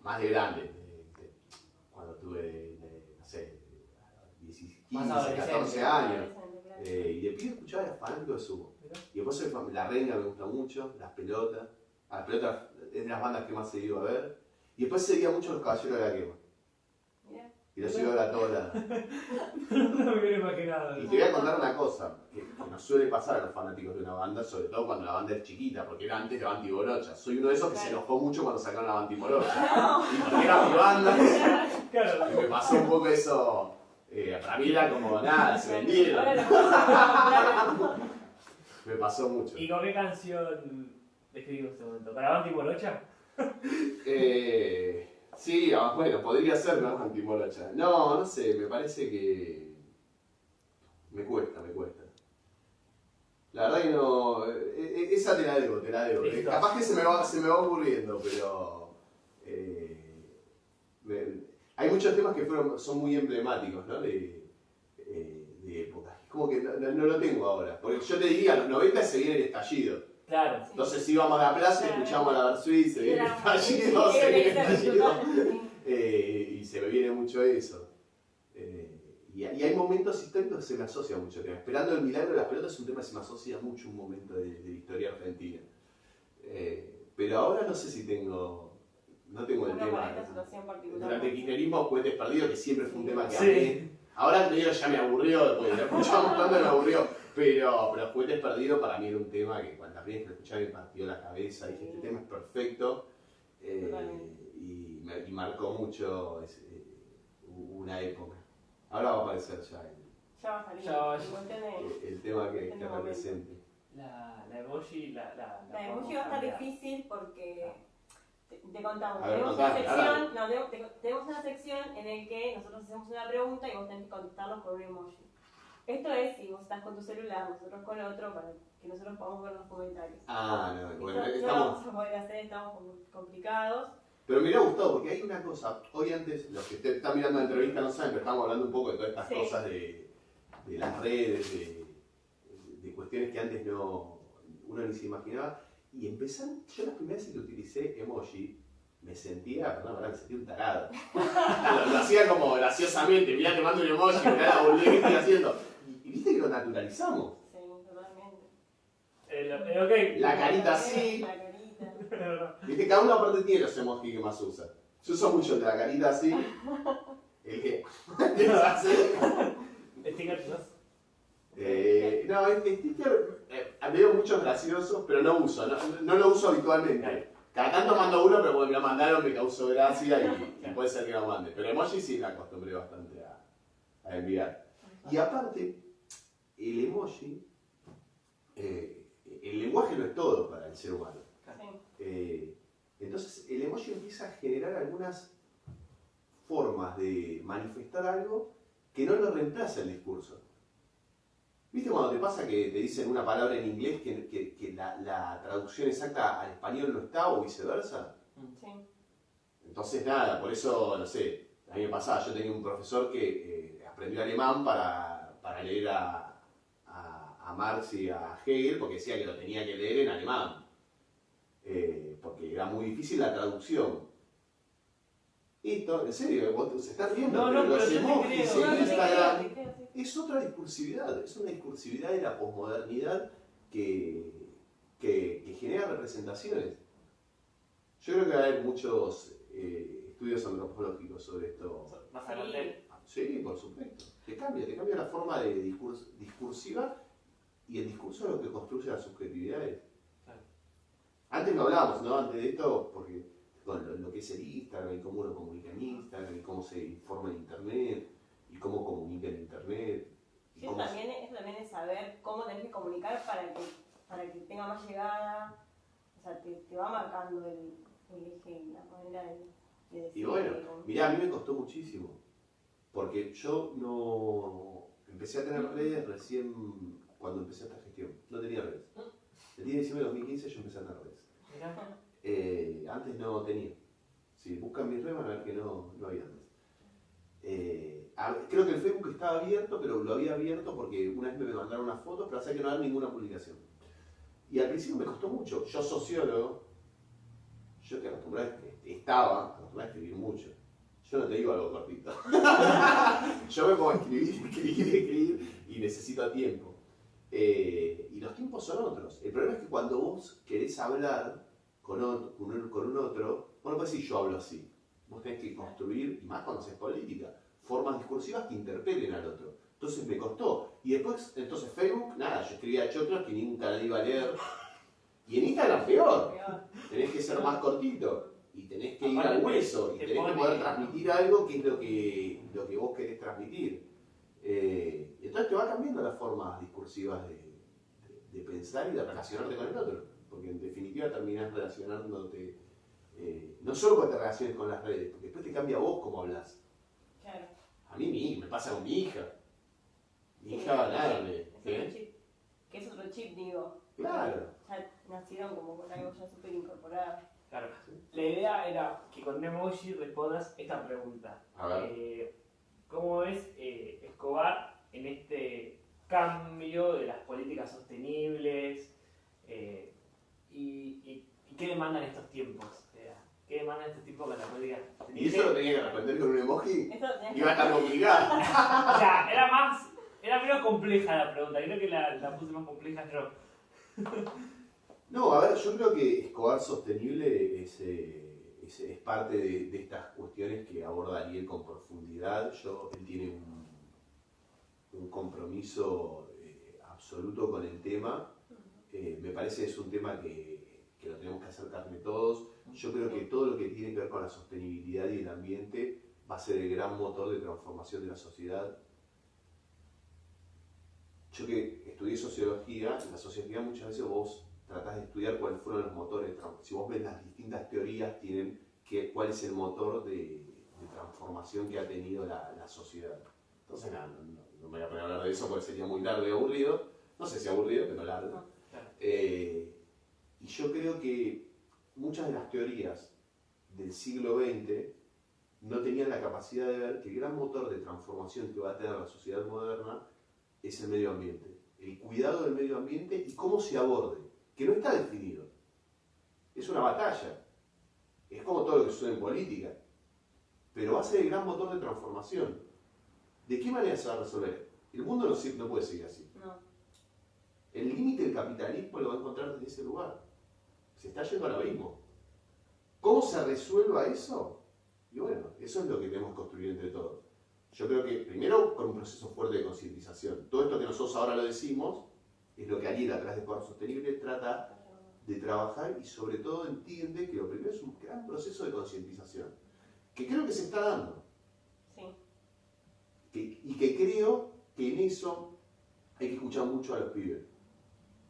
Más de grande. Cuando tuve, no sé, Más 15, 14 años. Claro. Y de pibe escuchaba, era fanático de Sumo. Y después La Renga me gusta mucho, Las Pelotas. Las Pelotas es de las bandas que más he ido a ver. Y después seguía mucho Los Caballeros de la Quema. Mirá. Y los iba a ver a todos lados. No me hubiera imaginado. Y te voy a contar una cosa, que nos suele pasar a los fanáticos de una banda, sobre todo cuando la banda es chiquita, porque era antes de Banti Borocha. Soy uno de esos que se enojó mucho cuando sacaron la Banti Borocha. Y porque era mi banda, Claro. y me pasó un poco eso. Para mí era como nada, se vendieron. Ahora lo claro. Me pasó mucho. ¿Y con qué canción describimos este momento? ¿Para Banti Morocha? Sí, bueno, podría ser una Banti Borocha. No, no sé, me parece que me cuesta. La verdad que no. Esa te la debo. Listo. Capaz que se me va ocurriendo, pero. Hay muchos temas que son muy emblemáticos, ¿no? De épocas. Es como que no lo tengo ahora. Porque yo te diría, a los 90 se viene el estallido. Claro. Entonces íbamos a la plaza y escuchamos a la Versuit, se viene el estallido, se viene el estallido. Y se me viene mucho eso. Y hay momentos históricos que se me asocia mucho. Esperando el milagro de las pelotas es un tema que se me asocia mucho a un momento de la historia argentina. Pero ahora no sé si no tengo el Uno tema. para esta situación particular. Durante el kirchnerismo, Cohetes Perdidos, que siempre fue un tema que Sí. amé. Ahora medio ya me aburrió, después lo escuchamos tanto y me aburrió. Pero Cohetes Perdidos para mí era un tema que cuando la primera vez que lo escuchaba me partió la cabeza. Dije, este tema es perfecto. Y marcó mucho una época. Ahora va a aparecer ya Ya va a salir. Ya va. En cuestión de- el tema que Este represente. La emoji, la La emoji va a estar difícil porque te contamos. A ver, Tenemos contame, una sección, tenemos una sección en la que nosotros hacemos una pregunta y vos tenés que contestarnos con un emoji. Esto es si vos estás con tu celular, nosotros con otro, para que nosotros podamos ver los comentarios. Ah, no, bueno, Esto no lo estamos. vamos a poder hacer, estamos como complicados. Pero me hubiera gustado porque hay una cosa. Hoy antes, los que están mirando la entrevista no saben, pero estamos hablando un poco de todas estas Sí. cosas de las redes, de cuestiones que antes uno ni se imaginaba. Y empezaron, yo las primeras veces que utilicé emoji, me sentía un tarado. lo hacía como graciosamente, mirá, te mando un emoji, mirá la boludez que estoy haciendo. Y viste que lo naturalizamos. Sí, totalmente. Ok. La carita así. La carita. Viste, cada uno aparte tiene los emojis que más usa. Yo uso mucho el de la carita así, el que es así. Stickers, ¿no? No, sticker, veo muchos graciosos, pero no uso, no lo uso habitualmente. Cada tanto mando uno, pero porque me lo mandaron me causó gracia y puede ser que lo mande. Pero emoji sí me acostumbré bastante a enviar. Y aparte, el emoji, el lenguaje no es todo para el ser humano. Sí. Entonces el emoji empieza a generar algunas formas de manifestar algo que no lo reemplaza el discurso. ¿Viste cuando te pasa que te dicen una palabra en inglés que la traducción exacta al español no está o viceversa? Sí. Entonces nada, por eso, no sé, a mí me pasaba, yo tenía un profesor que aprendió alemán para leer a Marx y a Hegel porque decía que lo tenía que leer en alemán. Porque era muy difícil la traducción. Esto, en serio, vos se está riendo, No, pero no, los pero yo te emojis creo. en Instagram Te creo, sí. es otra discursividad, es una discursividad de la posmodernidad que genera representaciones. Yo creo que va a haber muchos estudios antropológicos sobre esto. Más adelante. Sí, por supuesto. Te cambia la forma de discursiva y el discurso es lo que construye las subjetividades. Claro. Antes no hablábamos, ¿no? Antes de esto, porque con lo que es el Instagram y cómo uno comunica en Instagram y cómo se informa en Internet y cómo comunica en Internet. Y Sí, cómo eso también es saber cómo tenés que comunicar para que tenga más llegada. O sea, te va marcando el eje, la manera de decir. Y bueno, mirá, a mí me costó muchísimo. Porque yo no empecé a tener redes recién cuando empecé esta gestión. No tenía redes. El 10 de diciembre de 2015 yo empecé a tener redes. Mirá. Antes no tenía. Si buscan mis redes van a ver que no había antes. Creo que el Facebook estaba abierto, pero lo había abierto porque una vez me mandaron unas fotos, pero hacía que no había ninguna publicación. Y al principio me costó mucho. Yo sociólogo, yo estaba acostumbrado a escribir mucho. Yo no te digo algo cortito. Yo me pongo a escribir y necesito tiempo. Y los tiempos son otros. El problema es que cuando vos querés hablar con un otro, vos no podés decir yo hablo así. Vos tenés que construir, y más cuando haces política, formas discursivas que interpelen al otro. Entonces me costó. Y después, entonces Facebook, nada, yo escribía choclos que nunca nadie iba a leer. Y en Instagram peor. Tenés que ser más cortito. Y tenés que ir al hueso. Y tenés que poder transmitir algo que es lo que vos querés transmitir. Entonces te va cambiando las formas discursivas de pensar y de relacionarte con el otro. Porque en definitiva terminás relacionándote, no solo cuando te relaciones con las redes, porque después te cambia vos cómo hablas. Claro. A mí me pasa con mi hija. Mi hija va a hablarme. Que es otro chip, digo. Claro. Ya nacieron como con algo ya súper incorporado. Claro. La idea era que con un emoji respondas esta pregunta. A ver. ¿Cómo ves Escobar en este cambio de las políticas sostenibles? Y qué demandan estos tiempos? ¿Qué demandan estos tiempos con la política sostenible? ¿Y eso lo tenía que responder con un emoji? Eso tenés Iba a estar complicado. O sea, era menos compleja la pregunta. Creo que la puse más compleja yo. No, a ver, yo creo que Escobar Sostenible es parte de estas cuestiones que aborda Ariel con profundidad. Él tiene un compromiso absoluto con el tema. Me parece que es un tema que lo tenemos que hacer carne todos. Yo creo que todo lo que tiene que ver con la sostenibilidad y el ambiente va a ser el gran motor de transformación de la sociedad. Yo que estudié sociología, en la sociología muchas veces vos tratás de estudiar cuáles fueron los motores. Si vos ves las distintas teorías, tienen cuál es el motor de transformación que ha tenido la sociedad. Entonces, no me voy a poner a hablar de eso porque sería muy largo y aburrido. No sé si aburrido, pero largo. No, claro. Y yo creo que muchas de las teorías del siglo XX no tenían la capacidad de ver que el gran motor de transformación que va a tener la sociedad moderna es el medio ambiente. El cuidado del medio ambiente y cómo se aborde, que no está definido. Es una batalla. Es como todo lo que sucede en política. Pero va a ser el gran motor de transformación. ¿De qué manera se va a resolver? El mundo no puede seguir así. No. El límite del capitalismo lo va a encontrar desde ese lugar. Se está yendo al abismo. ¿Cómo se resuelva eso? Y bueno, eso es lo que tenemos que construir entre todos. Yo creo que primero con un proceso fuerte de concientización. Todo esto que nosotros ahora lo decimos es lo que Ariel a través de Escobar Sostenible trata de trabajar y sobre todo entiende que lo primero es un gran proceso de concientización. Que creo que se está dando. Sí. Y que creo que en eso hay que escuchar mucho a los pibes.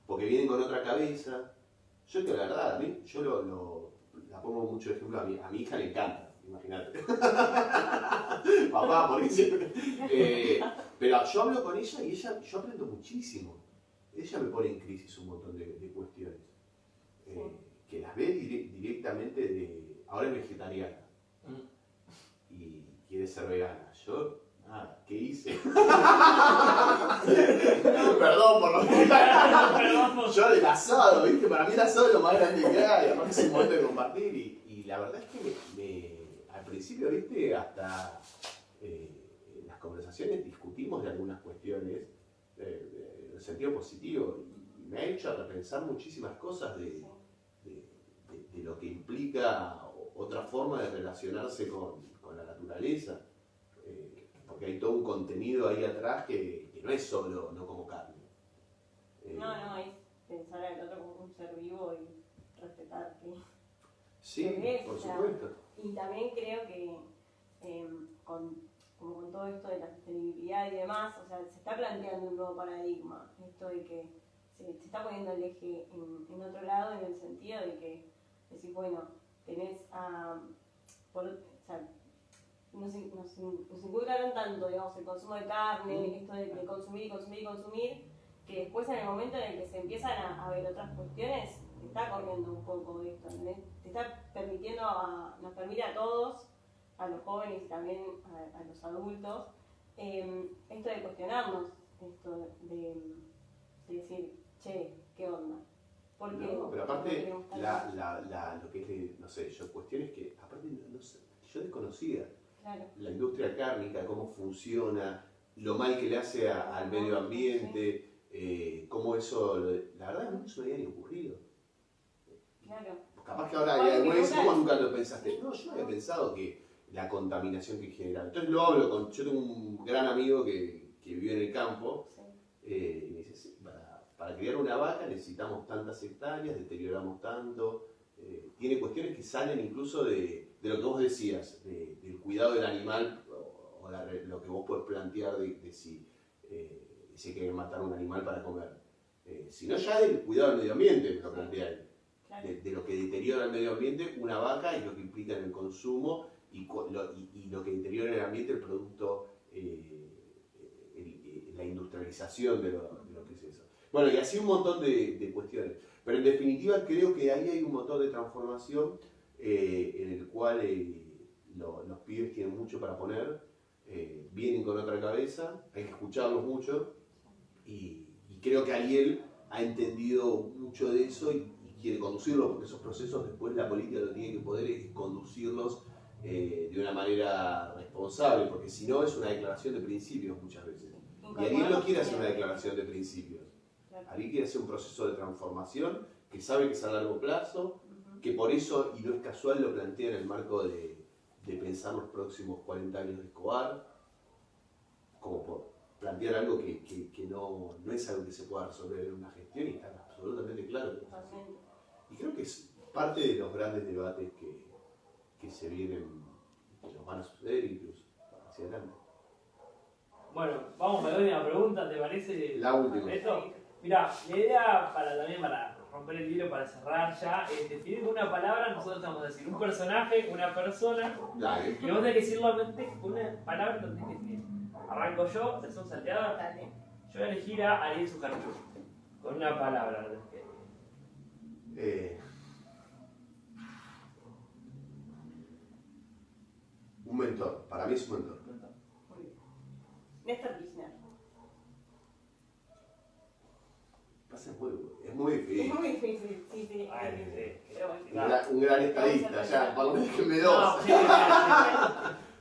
Porque vienen con otra cabeza. Yo digo la verdad, yo la pongo mucho de ejemplo, a mi hija le encanta, imagínate. Papá, por siempre. Pero yo hablo con ella y yo aprendo muchísimo. Ella me pone en crisis un montón de cuestiones. Que las ve directamente ahora es vegetariana. Y quiere ser vegana. Yo, ¿qué hice? Perdón por lo que... Yo del asado, ¿viste? Para mí el asado es lo más grande que hay, aparte es un momento de compartir. Y la verdad es que al principio, ¿viste? Hasta en las conversaciones discutimos de algunas cuestiones en el sentido positivo. Y me ha hecho repensar muchísimas cosas de lo que implica otra forma de relacionarse con la naturaleza. Porque hay todo un contenido ahí atrás que no es solo no como carne. No, es pensar al otro como un ser vivo y respetar que Sí, por supuesto. Y también creo que con todo esto de la sostenibilidad y demás, o sea, se está planteando un nuevo paradigma, esto de que se está poniendo el eje en otro lado, en el sentido de que decís, bueno, tenés nos inculcaron tanto, digamos, el consumo de carne, esto de consumir, que después en el momento en el que se empiezan a ver otras cuestiones, te está corriendo un poco esto, ¿entendés? Te está permitiendo, nos permite a todos, a los jóvenes y también a los adultos, esto de cuestionarnos, esto de decir, che, ¿qué onda? Porque no, pero aparte, lo que es, no sé, yo cuestiones que, aparte, no sé, yo desconocía. Claro. la industria cárnica, cómo funciona, lo mal que le hace al medio ambiente, cómo eso, la verdad no se me había ni ocurrido. Claro. Capaz que ahora hay alguna vez, ¿cómo nunca lo pensaste? No, yo no había pensado que la contaminación que genera. Entonces lo hablo con, yo tengo un gran amigo que vive en el campo, y me dice, sí, para criar una vaca necesitamos tantas hectáreas, deterioramos tanto, tiene cuestiones que salen incluso de lo que vos decías, del cuidado del animal, o lo que vos podés plantear de si hay que matar un animal para comer, sino ya del cuidado del medio ambiente, lo plantea él. Claro. De lo que deteriora el medio ambiente una vaca y lo que implica en el consumo y lo que deteriora en el ambiente el producto, la industrialización de lo que es eso. Bueno, y así un montón de cuestiones. Pero en definitiva creo que ahí hay un motor de transformación en el cual los pibes tienen mucho para poner, vienen con otra cabeza, hay que escucharlos mucho y creo que Ariel ha entendido mucho de eso y quiere conducirlo, porque esos procesos después la política lo tiene que poder conducirlos de una manera responsable, porque si no es una declaración de principios muchas veces. Y Ariel no quiere hacer una declaración de principios. Ariel quiere hacer un proceso de transformación que sabe que es a largo plazo, que por eso, y no es casual, lo plantea en el marco de pensar los próximos 40 años de Escobar, como por plantear algo que no es algo que se pueda resolver en una gestión y está absolutamente claro. Y creo que es parte de los grandes debates que se vienen, que nos van a suceder incluso hacia adelante. Bueno, vamos con la última pregunta, ¿te parece? La última. Mira, la idea para romper el hilo, para cerrar ya, es definir con una palabra. Nosotros vamos a decir un personaje, una persona, Dale. y vamos a tener que decir solamente una palabra que tenés que definir. Arranco yo, te son salteadas. Dale. Yo voy a elegir a Ariel Sujarchuk, con una palabra. Un mentor, para mí es un mentor. Muy bien. Néstor Kirchner. Es muy difícil. Es muy difícil, sí. Ay, sí. Pero bueno. Un gran estadista, ya, por lo menos que me dos. No, sí, sí.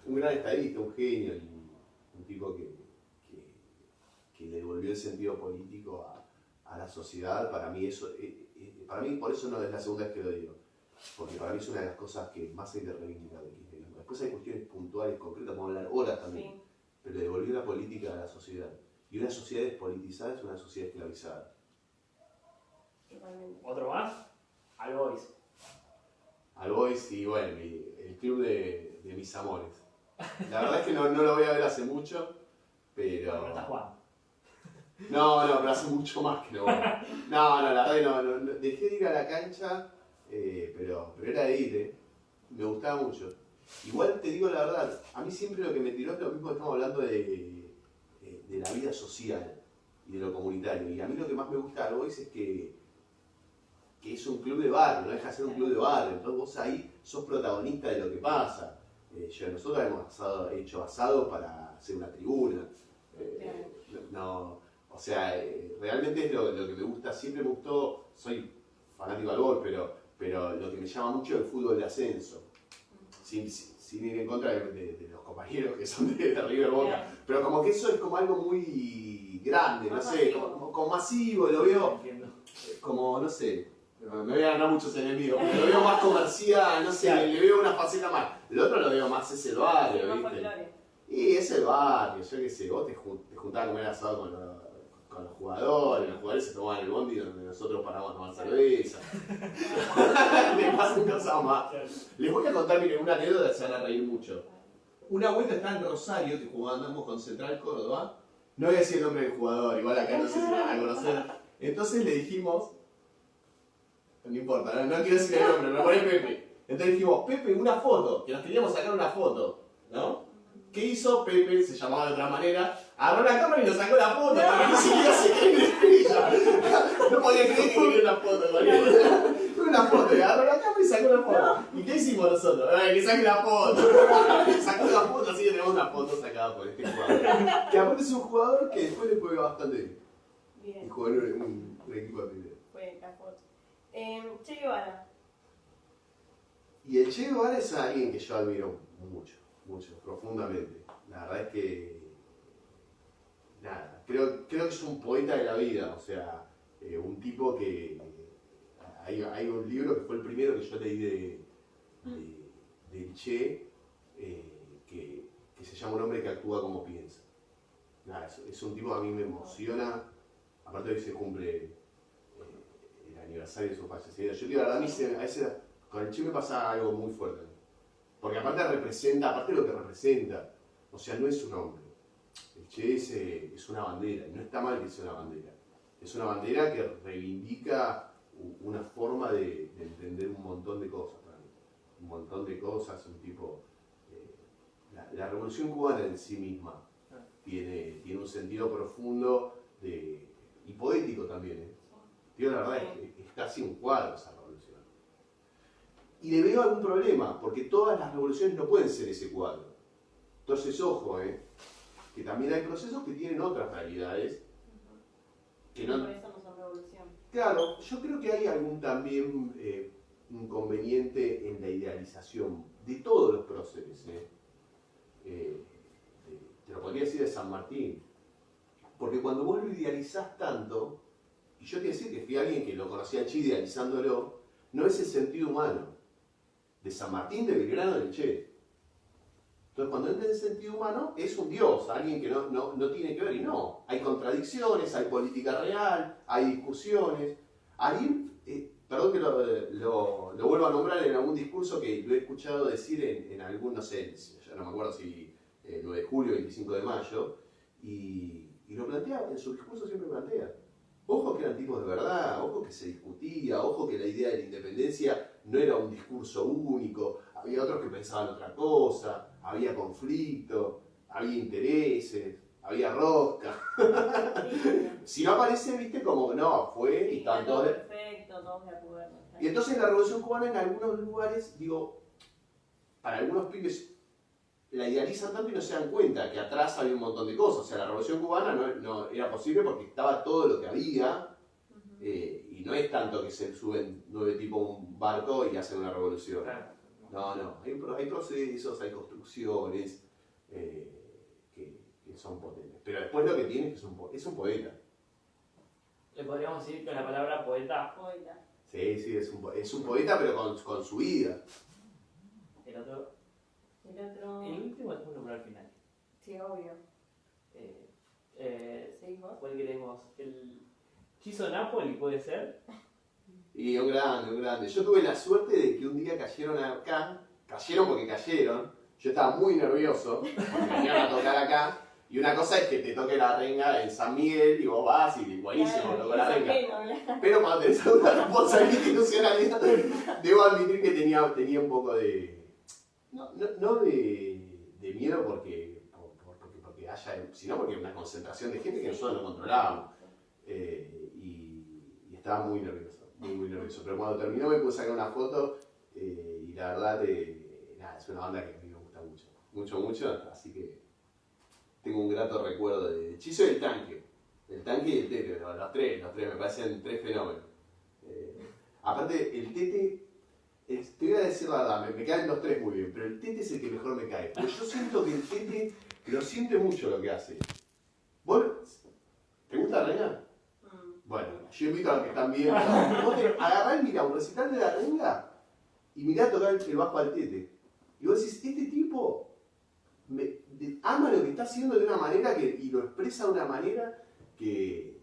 Un gran estadista, un genio, un tipo que le devolvió el sentido político a la sociedad. Para mí eso, para mí por eso no es la segunda vez que lo digo, porque para mí es una de las cosas que más hay que reivindicar del kirchnerismo. Después hay cuestiones puntuales, concretas, podemos hablar horas también, Sí. pero le devolvió la política a la sociedad. Y una sociedad despolitizada es una sociedad esclavizada. Totalmente. ¿Otro más? Al Boys. Al Boys y bueno, el club de mis amores. La verdad es que no lo voy a ver hace mucho, pero... No está jugando. No, pero hace mucho más que no voy. No, la verdad no. Dejé de ir a la cancha, pero era de ir, me gustaba mucho. Igual te digo la verdad, a mí siempre lo que me tiró es lo mismo que estamos hablando de la vida social y de lo comunitario. Y a mí lo que más me gusta de Boys es que es un club de barrio, no deja de ser un club de barrio. Entonces vos ahí sos protagonista de lo que pasa. Nosotros hemos hecho asado para hacer una tribuna. O sea, realmente es lo que me gusta, siempre me gustó, soy fanático del gol, pero lo que me llama mucho es el fútbol de ascenso. Sin ir en contra de los compañeros que son de River Boca, pero como que eso es como algo muy grande, no sé, como masivo, lo veo como, no sé, me voy a ganar muchos enemigos, pero lo veo más comercial, no sé, le veo una faceta más. El otro lo veo más, es el barrio, ¿viste? Y es el barrio, yo qué sé, vos te juntás a comer asado con los jugadores se tomaban el bondi donde nosotros paramos a tomar cerveza. Le pasan cosas más. Les voy a contar, miren, una anécdota que se van a reír mucho. Una vuelta estaba en Rosario, que jugábamos con Central Córdoba. No voy a decir el nombre del jugador, igual acá no sé si lo van a conocer. Entonces le dijimos, no importa, no quiero decir el nombre, me pone Pepe. Entonces dijimos, Pepe, una foto, que nos queríamos sacar una foto, ¿no? ¿Qué hizo? Pepe, se llamaba de otra manera, agarró la cámara y nos sacó la foto, porque ni siquiera se cree en el estrella. No podía creer que quería una foto, fue una foto, agarró la cámara y sacó la foto. ¿Y qué hicimos nosotros? Que saque la foto. Sacó la foto, así que tenemos una foto sacada por este jugador. Que aparte es un jugador que después le fue bastante bien. Y jugó en un equipo de primera. Fue la foto. Che Guevara. Y el Che Guevara es alguien que yo admiro mucho. mucho, profundamente. La verdad es que, nada, creo que es un poeta de la vida, o sea, un tipo que, hay un libro que fue el primero que yo leí del Che, que se llama Un hombre que actúa como piensa. Nada, es un tipo que a mí me emociona, aparte de que se cumple el aniversario de su fallecimiento. Yo digo, la verdad, a esa, con el Che me pasa algo muy fuerte. Porque aparte de lo que representa, o sea, no es un hombre. El Che es una bandera, y no está mal que sea una bandera. Es una bandera que reivindica una forma de entender un montón de cosas para mí. Un montón de cosas, un tipo... la revolución cubana en sí misma tiene un sentido profundo y poético también. Digo, la verdad es que es casi un cuadro esa revolución. Y le veo algún problema, porque todas las revoluciones no pueden ser ese cuadro. Entonces, ojo, que también hay procesos que tienen otras realidades. Que no, por eso no son revolución. Claro, yo creo que hay algún también inconveniente en la idealización de todos los próceres. Te lo podría decir de San Martín. Porque cuando vos lo idealizás tanto, y yo te decir que fui alguien que lo conocía al Che idealizándolo, no es el sentido humano de San Martín, de Belgrano, del Che. Entonces, cuando entra en el sentido humano, es un dios, alguien que no tiene que ver, y no. Hay contradicciones, hay política real, hay discusiones. Ahí, perdón que lo vuelvo a nombrar en algún discurso que lo he escuchado decir en algún, no sé, ya no me acuerdo si 9 de julio, 25 de mayo, y lo plantea, en su discurso siempre plantea. Ojo que eran tipos de verdad, ojo que se discutía, ojo que la idea de la independencia no era un discurso único, había otros que pensaban otra cosa, había conflicto, había intereses, había rosca. Si no aparece, viste, como no, fue y están todos... Perfecto, todos de acuerdo. Y entonces la Revolución Cubana en algunos lugares, digo, para algunos pibes la idealizan tanto y no se dan cuenta que atrás había un montón de cosas. O sea, la Revolución Cubana no era posible porque estaba todo lo que había, y no es tanto que se suben 9 tipos a un barco y hacen una revolución. No, hay procesos, hay construcciones que son potentes. Pero después lo que tiene es que es un poeta. ¿Le podríamos decir con la palabra poeta? Poeta. Sí, es un poeta, pero con su vida. El otro... El otro... El último es un número al final. Sí, obvio. ¿Seguimos? ¿Cuál queremos? ¿El Chizo Napoli puede ser? Y un grande. Yo tuve la suerte de que un día cayeron acá, cayeron porque cayeron. Yo estaba muy nervioso porque venían a tocar acá. Y una cosa es que te toque la renga en San Miguel y vos vas y buenísimo, tocó la renga. Pero cuando tenés una responsabilidad institucional, debo admitir que tenía un poco de... No de miedo porque haya, sino porque una concentración de gente que nosotros no controlábamos. Y estaba muy nervioso. Pero cuando terminó me pude sacar una foto y la verdad, es una banda que a mí me gusta mucho, así que tengo un grato recuerdo de Chizo y el Tanque. El Tanque y el Tete, los tres me parecen 3 fenómenos. Aparte, el Tete, te voy a decir la verdad, me caen los 3 muy bien, pero el Tete es el que mejor me cae. Porque yo siento que el Tete lo siente mucho lo que hace. ¿Vos te gusta la renga? Bueno, yo invito a los que están viendo. Vos agarrá y mirá un recital de la renga y mirá tocar el bajo al Tete. Y vos decís, este tipo ama lo que está haciendo de una manera y lo expresa de una manera que...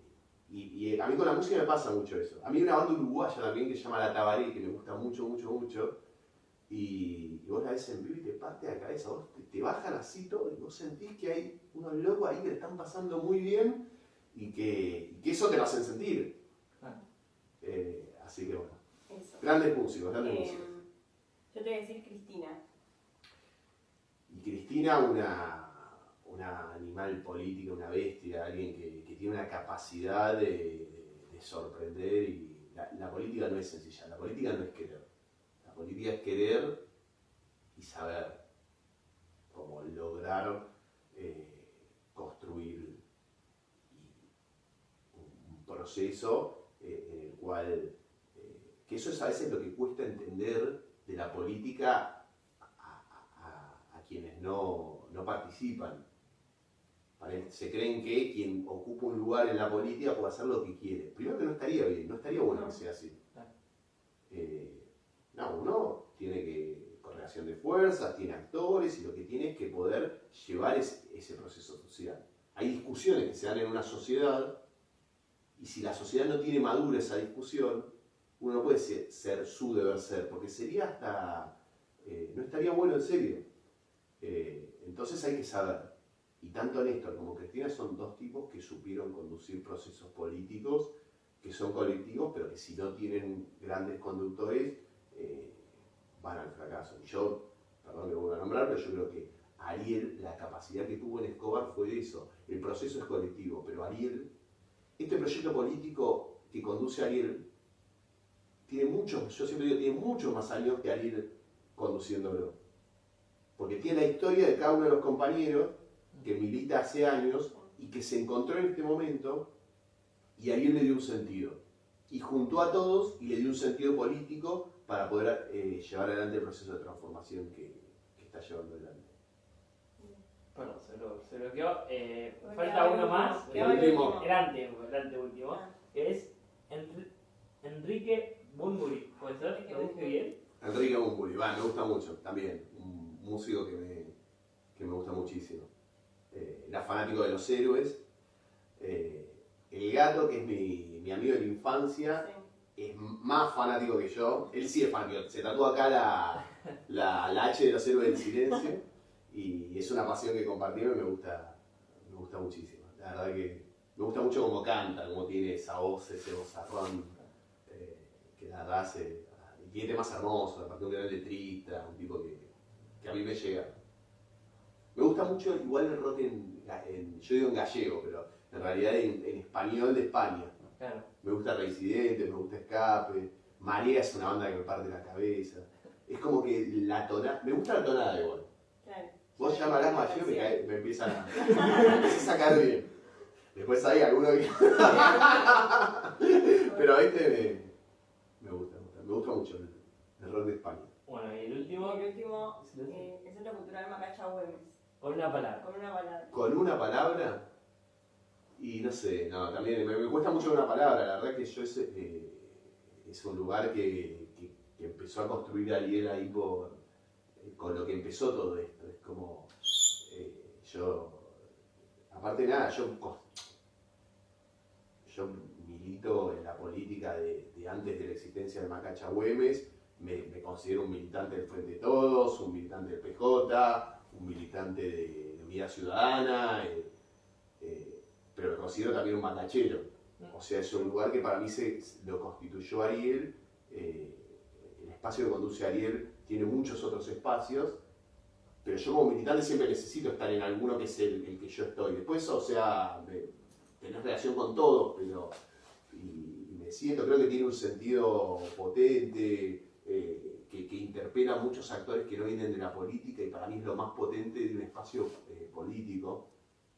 Y a mí con la música me pasa mucho eso. A mí hay una banda uruguaya también que se llama La Tabaré, que me gusta mucho. Y vos la ves en vivo y te parte la cabeza, vos te bajan así todo y vos sentís que hay unos locos ahí que le están pasando muy bien y que eso te lo hacen sentir. Así que bueno. Eso. Grandes músicos. Yo te voy a decir Cristina. Y Cristina, una animal política, una bestia, alguien que tiene una capacidad de sorprender. Y la política no es sencilla, la política no es querer. La política es querer y saber cómo lograr construir un proceso en el cual, que eso es a veces lo que cuesta entender de la política a quienes no participan. Se creen que quien ocupa un lugar en la política puede hacer lo que quiere. Primero que no estaría bien, no estaría bueno que sea así. No, uno tiene correlación de fuerzas, tiene actores y lo que tiene es que poder llevar ese proceso social. Hay discusiones que se dan en una sociedad y si la sociedad no tiene madura esa discusión, uno no puede ser su deber ser, porque sería hasta... no estaría bueno en serio. Entonces hay que saber. Y tanto Néstor como Cristina son dos tipos que supieron conducir procesos políticos que son colectivos, pero que si no tienen grandes conductores, van al fracaso. Y yo, perdón que lo vuelvo a nombrar, pero yo creo que Ariel, la capacidad que tuvo en Escobar fue de eso. El proceso es colectivo, pero Ariel, este proyecto político que conduce a Ariel, yo siempre digo, tiene muchos más años que Ariel conduciéndolo. Porque tiene la historia de cada uno de los compañeros que milita hace años y que se encontró en este momento y Ariel le dio un sentido. Y juntó a todos y le dio un sentido político para poder llevar adelante el proceso de transformación que está llevando adelante. Bueno, se bloqueó. Falta uno más. El último. El anteúltimo. Que es Enrique Bunbury. ¿Puede ser? ¿Lo dije bien? Enrique Bunbury, me gusta mucho también. Un músico que me gusta muchísimo. Era fanático de los héroes. El gato, que es mi amigo de la infancia, es más fanático que yo. Él sí es fanático. Se tatúa acá la H de los héroes del silencio. Y es una pasión que compartimos y me gusta muchísimo. La verdad que me gusta mucho cómo canta, cómo tiene esa voz, ese vozarrón, que la verdad y tiene temas hermosos, aparte un gran letrista, un tipo que a mí me llega. Me gusta mucho igual el rock yo digo en gallego, pero en realidad en español de España. Claro. Me gusta Reincidente, me gusta Escape, Marea es una banda que me parte la cabeza. Es como que me gusta la tonada igual. Claro. Vos llamarás gallego y me empieza a sacar bien. Después hay alguno que... Pero me gusta mucho el rock de España. Bueno, y el Y último. el último, el Centro Cultural Macacha Güemes. Con una palabra. Con una palabra. Con una palabra, y no sé, también me cuesta mucho una palabra. La verdad que yo es un lugar que empezó a construir Ariel ahí con lo que empezó todo esto. Es como, aparte de nada, yo milito en la política de antes de la existencia de Macacha Güemes. Me considero un militante del Frente de Todos, un militante del PJ, un militante de Unidad Ciudadana, pero me considero también un macachero. O sea, es un lugar que para mí lo constituyó Ariel. El espacio que conduce Ariel tiene muchos otros espacios, pero yo como militante siempre necesito estar en alguno que es el que yo estoy. Después, o sea, tenés relación con todos, pero y me siento, creo que tiene un sentido potente, que interpela a muchos actores que no vienen de la política, y para mí es lo más potente de un espacio político,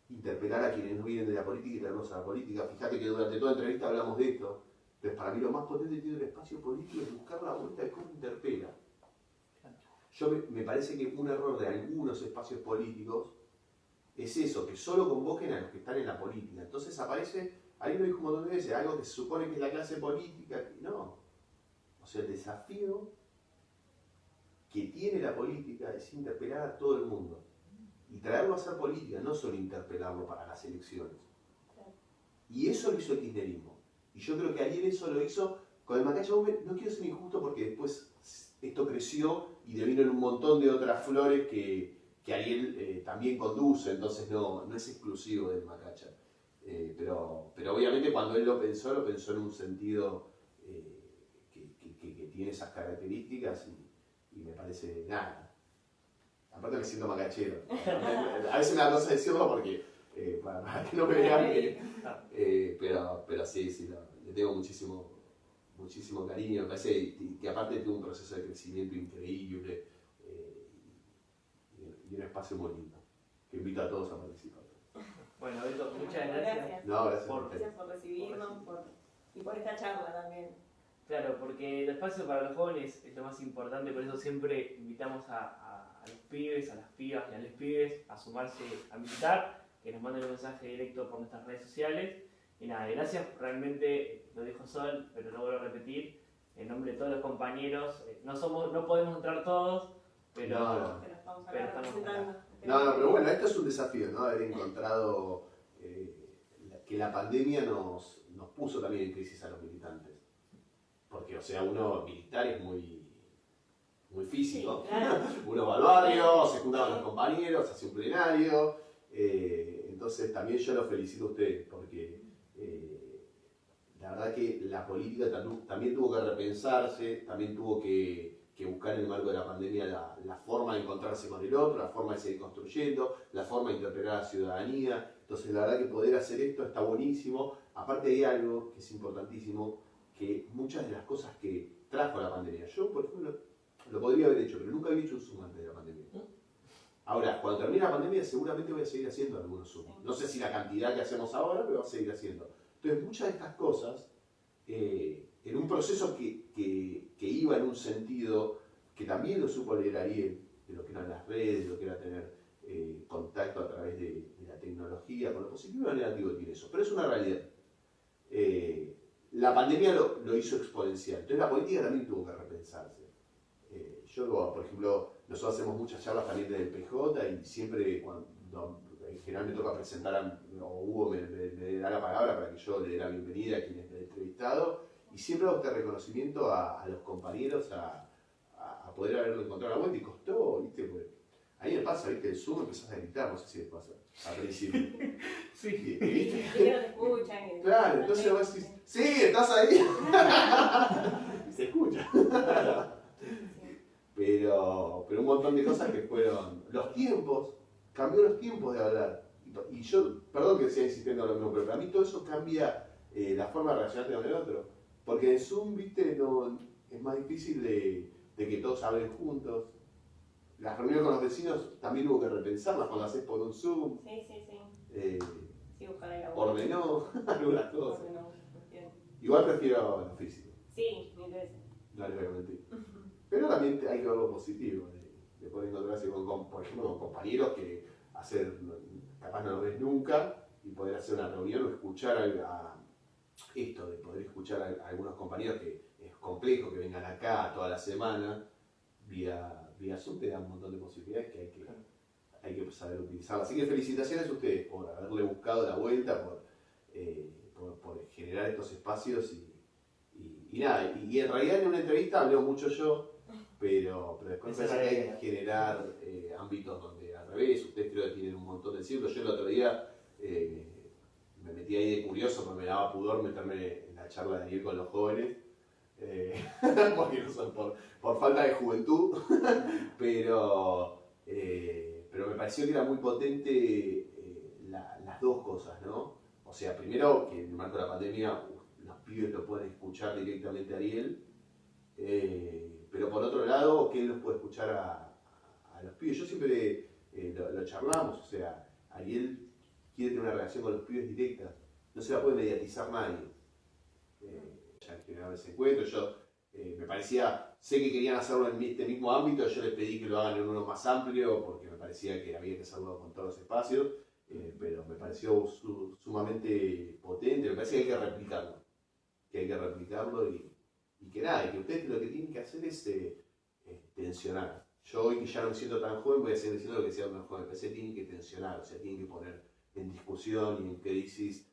interpelar a quienes no vienen de la política y traerlos a la política. Fíjate que durante toda la entrevista hablamos de esto, pero para mí lo más potente que tiene un espacio político es buscar la vuelta de cómo interpela. Me parece que un error de algunos espacios políticos es eso, que solo convoquen a los que están en la política. Entonces aparece, alguien lo dijo un montón de veces, algo que se supone que es la clase política, no. O sea, el desafío que tiene la política es interpelar a todo el mundo. Y traerlo a hacer política, no solo interpelarlo para las elecciones. Y eso lo hizo el kirchnerismo. Y yo creo que Ariel eso lo hizo con el Macacha Güemes. No quiero ser injusto porque después esto creció y devino en un montón de otras flores que Ariel también conduce, entonces no es exclusivo del Macacha. Pero obviamente cuando él lo pensó en un sentido que tiene esas características y me parece nada. Aparte me siento macachero. A veces me da cosa decirlo porque para que no me vean, pero sí, le tengo muchísimo cariño. Me parece que aparte tuvo un proceso de crecimiento increíble y un espacio muy lindo, que invito a todos a participar. Bueno, Beto, muchas gracias. No, gracias Gracias por recibirnos y por esta charla también. Claro, porque el espacio para los jóvenes es lo más importante, por eso siempre invitamos a los pibes, a las pibas y a los pibes a sumarse a militar, que nos manden un mensaje directo por nuestras redes sociales. Y nada, gracias, realmente lo dijo Sol, pero lo vuelvo a repetir, en nombre de todos los compañeros, no podemos entrar todos, pero, Pero estamos pero acá estamos representando. No, pero bueno, esto es un desafío, ¿no? Haber encontrado que la pandemia nos puso también en crisis a los militantes. Porque, o sea, uno militar es muy físico. Sí, claro. Uno va al barrio, se junta con los compañeros, hace un plenario. Entonces también yo los felicito a ustedes porque la verdad que la política también tuvo que repensarse, también tuvo que buscar en el marco de la pandemia la forma de encontrarse con el otro, la forma de seguir construyendo, la forma de interpelar a la ciudadanía. Entonces la verdad que poder hacer esto está buenísimo. Aparte hay algo que es importantísimo, que muchas de las cosas que trajo la pandemia, yo por ejemplo lo podría haber hecho, pero nunca había hecho un Zoom antes de la pandemia. Ahora, cuando termine la pandemia seguramente voy a seguir haciendo algunos Zoom. No sé si la cantidad que hacemos ahora, pero voy a seguir haciendo. Entonces muchas de estas cosas, en un proceso que iba en un sentido que también lo supo leer Ariel, de lo que eran las redes, de lo que era tener contacto a través de la tecnología, con lo positivo y lo negativo que tiene eso. Pero es una realidad. La pandemia lo hizo exponencial, entonces la política también tuvo que repensarse. Yo, por ejemplo, nosotros hacemos muchas charlas también del PJ y siempre cuando en general me toca presentar, o Hugo me da la palabra para que yo le dé la bienvenida a quien es el entrevistado, y siempre hago este reconocimiento a los compañeros, a poder haberlo encontrado a la vuelta, y costó, ¿viste? Porque a mí me pasa, ¿viste? El Zoom empezás a gritar, no sé si les pasa, al principio. sí. Y que no te escuchan. Claro, entonces vos decís, sí, estás ahí. Y se escucha. Pero un montón de cosas que fueron. Los tiempos, cambió los tiempos de hablar. Y yo, perdón que sea insistiendo en lo mismo, pero para mí todo eso cambia la forma de relacionarte con el otro. Porque en Zoom, viste, es más difícil de que todos hablen juntos. Las reuniones con los vecinos también hubo que repensarlas cuando haces por un Zoom. Sí. Sí, buscar el laburo. Ordenó algunas cosas. Ordenó, cuestión. Igual prefiero lo físico. Sí, 1000 veces. No les voy a mentir. Pero también hay que ver lo positivo, de poder encontrarse por ejemplo, con compañeros que capaz no lo ves nunca, y poder hacer una reunión o escuchar esto, de poder escuchar a algunos compañeros que es complejo, que vengan acá toda la semana, vía Zoom, te da un montón de posibilidades que hay que saber utilizarlas. Así que felicitaciones a ustedes por haberle buscado la vuelta, por generar estos espacios y nada, y en realidad en una entrevista hablé mucho yo, pero después pensé que hay que generar ámbitos donde al revés, ustedes creo que tienen un montón de círculos. Yo el otro día me metí ahí de curioso porque me daba pudor meterme en la charla de Ariel con los jóvenes, porque no son por falta de juventud, pero me pareció que era muy potente las dos cosas, ¿no? O sea, primero que en el marco de la pandemia los pibes lo pueden escuchar directamente a Ariel, pero por otro lado, que él los puede escuchar a los pibes. Yo siempre lo charlamos, o sea, Ariel quiere tener una relación con los pibes directa, no se la puede mediatizar nadie. Ya en general ese encuentro, yo me parecía, sé que querían hacerlo en este mismo ámbito, yo les pedí que lo hagan en uno más amplio, porque me parecía que había que hacerlo con todos los espacios, pero me pareció sumamente potente, me parece que hay que replicarlo, y que nada, y que ustedes lo que tienen que hacer es tensionar. Yo hoy que ya no me siento tan joven, voy a seguir diciendo lo que sea más joven, pero se tienen que tensionar, o sea, tienen que poner en discusión y en crisis,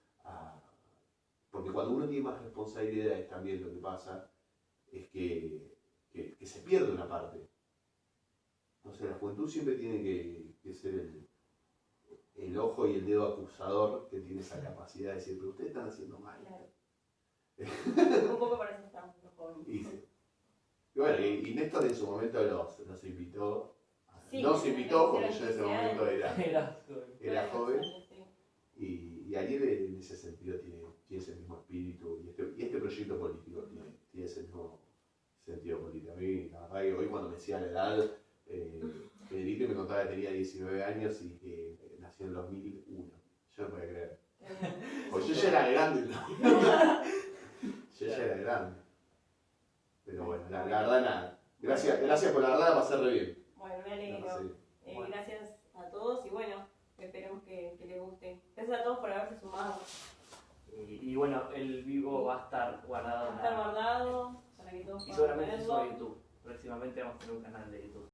porque cuando uno tiene más responsabilidades también lo que pasa es que se pierde una parte. Entonces la juventud siempre tiene que ser el ojo y el dedo acusador que tiene esa capacidad de decir, pero ustedes están haciendo mal. Claro. Un poco para eso estamos los jóvenes. Y bueno, y Néstor en su momento los invitó. Sí, Nos invitó porque sí, yo en ese momento era joven. Sí. Y Ariel en ese sentido tiene ese mismo espíritu, y este proyecto político tiene ese mismo sentido político. A mí, la verdad que hoy cuando me decía la edad, Federico me contaba que tenía 19 años y que nació en el 2001. Yo no podía creer. Porque yo ya era grande, ¿no? Yo ya era grande. Pero bueno, la verdad nada. Gracias por la verdad, la pasé re bien. Bueno, me alegro. eventualmente vamos a tener un canal de YouTube.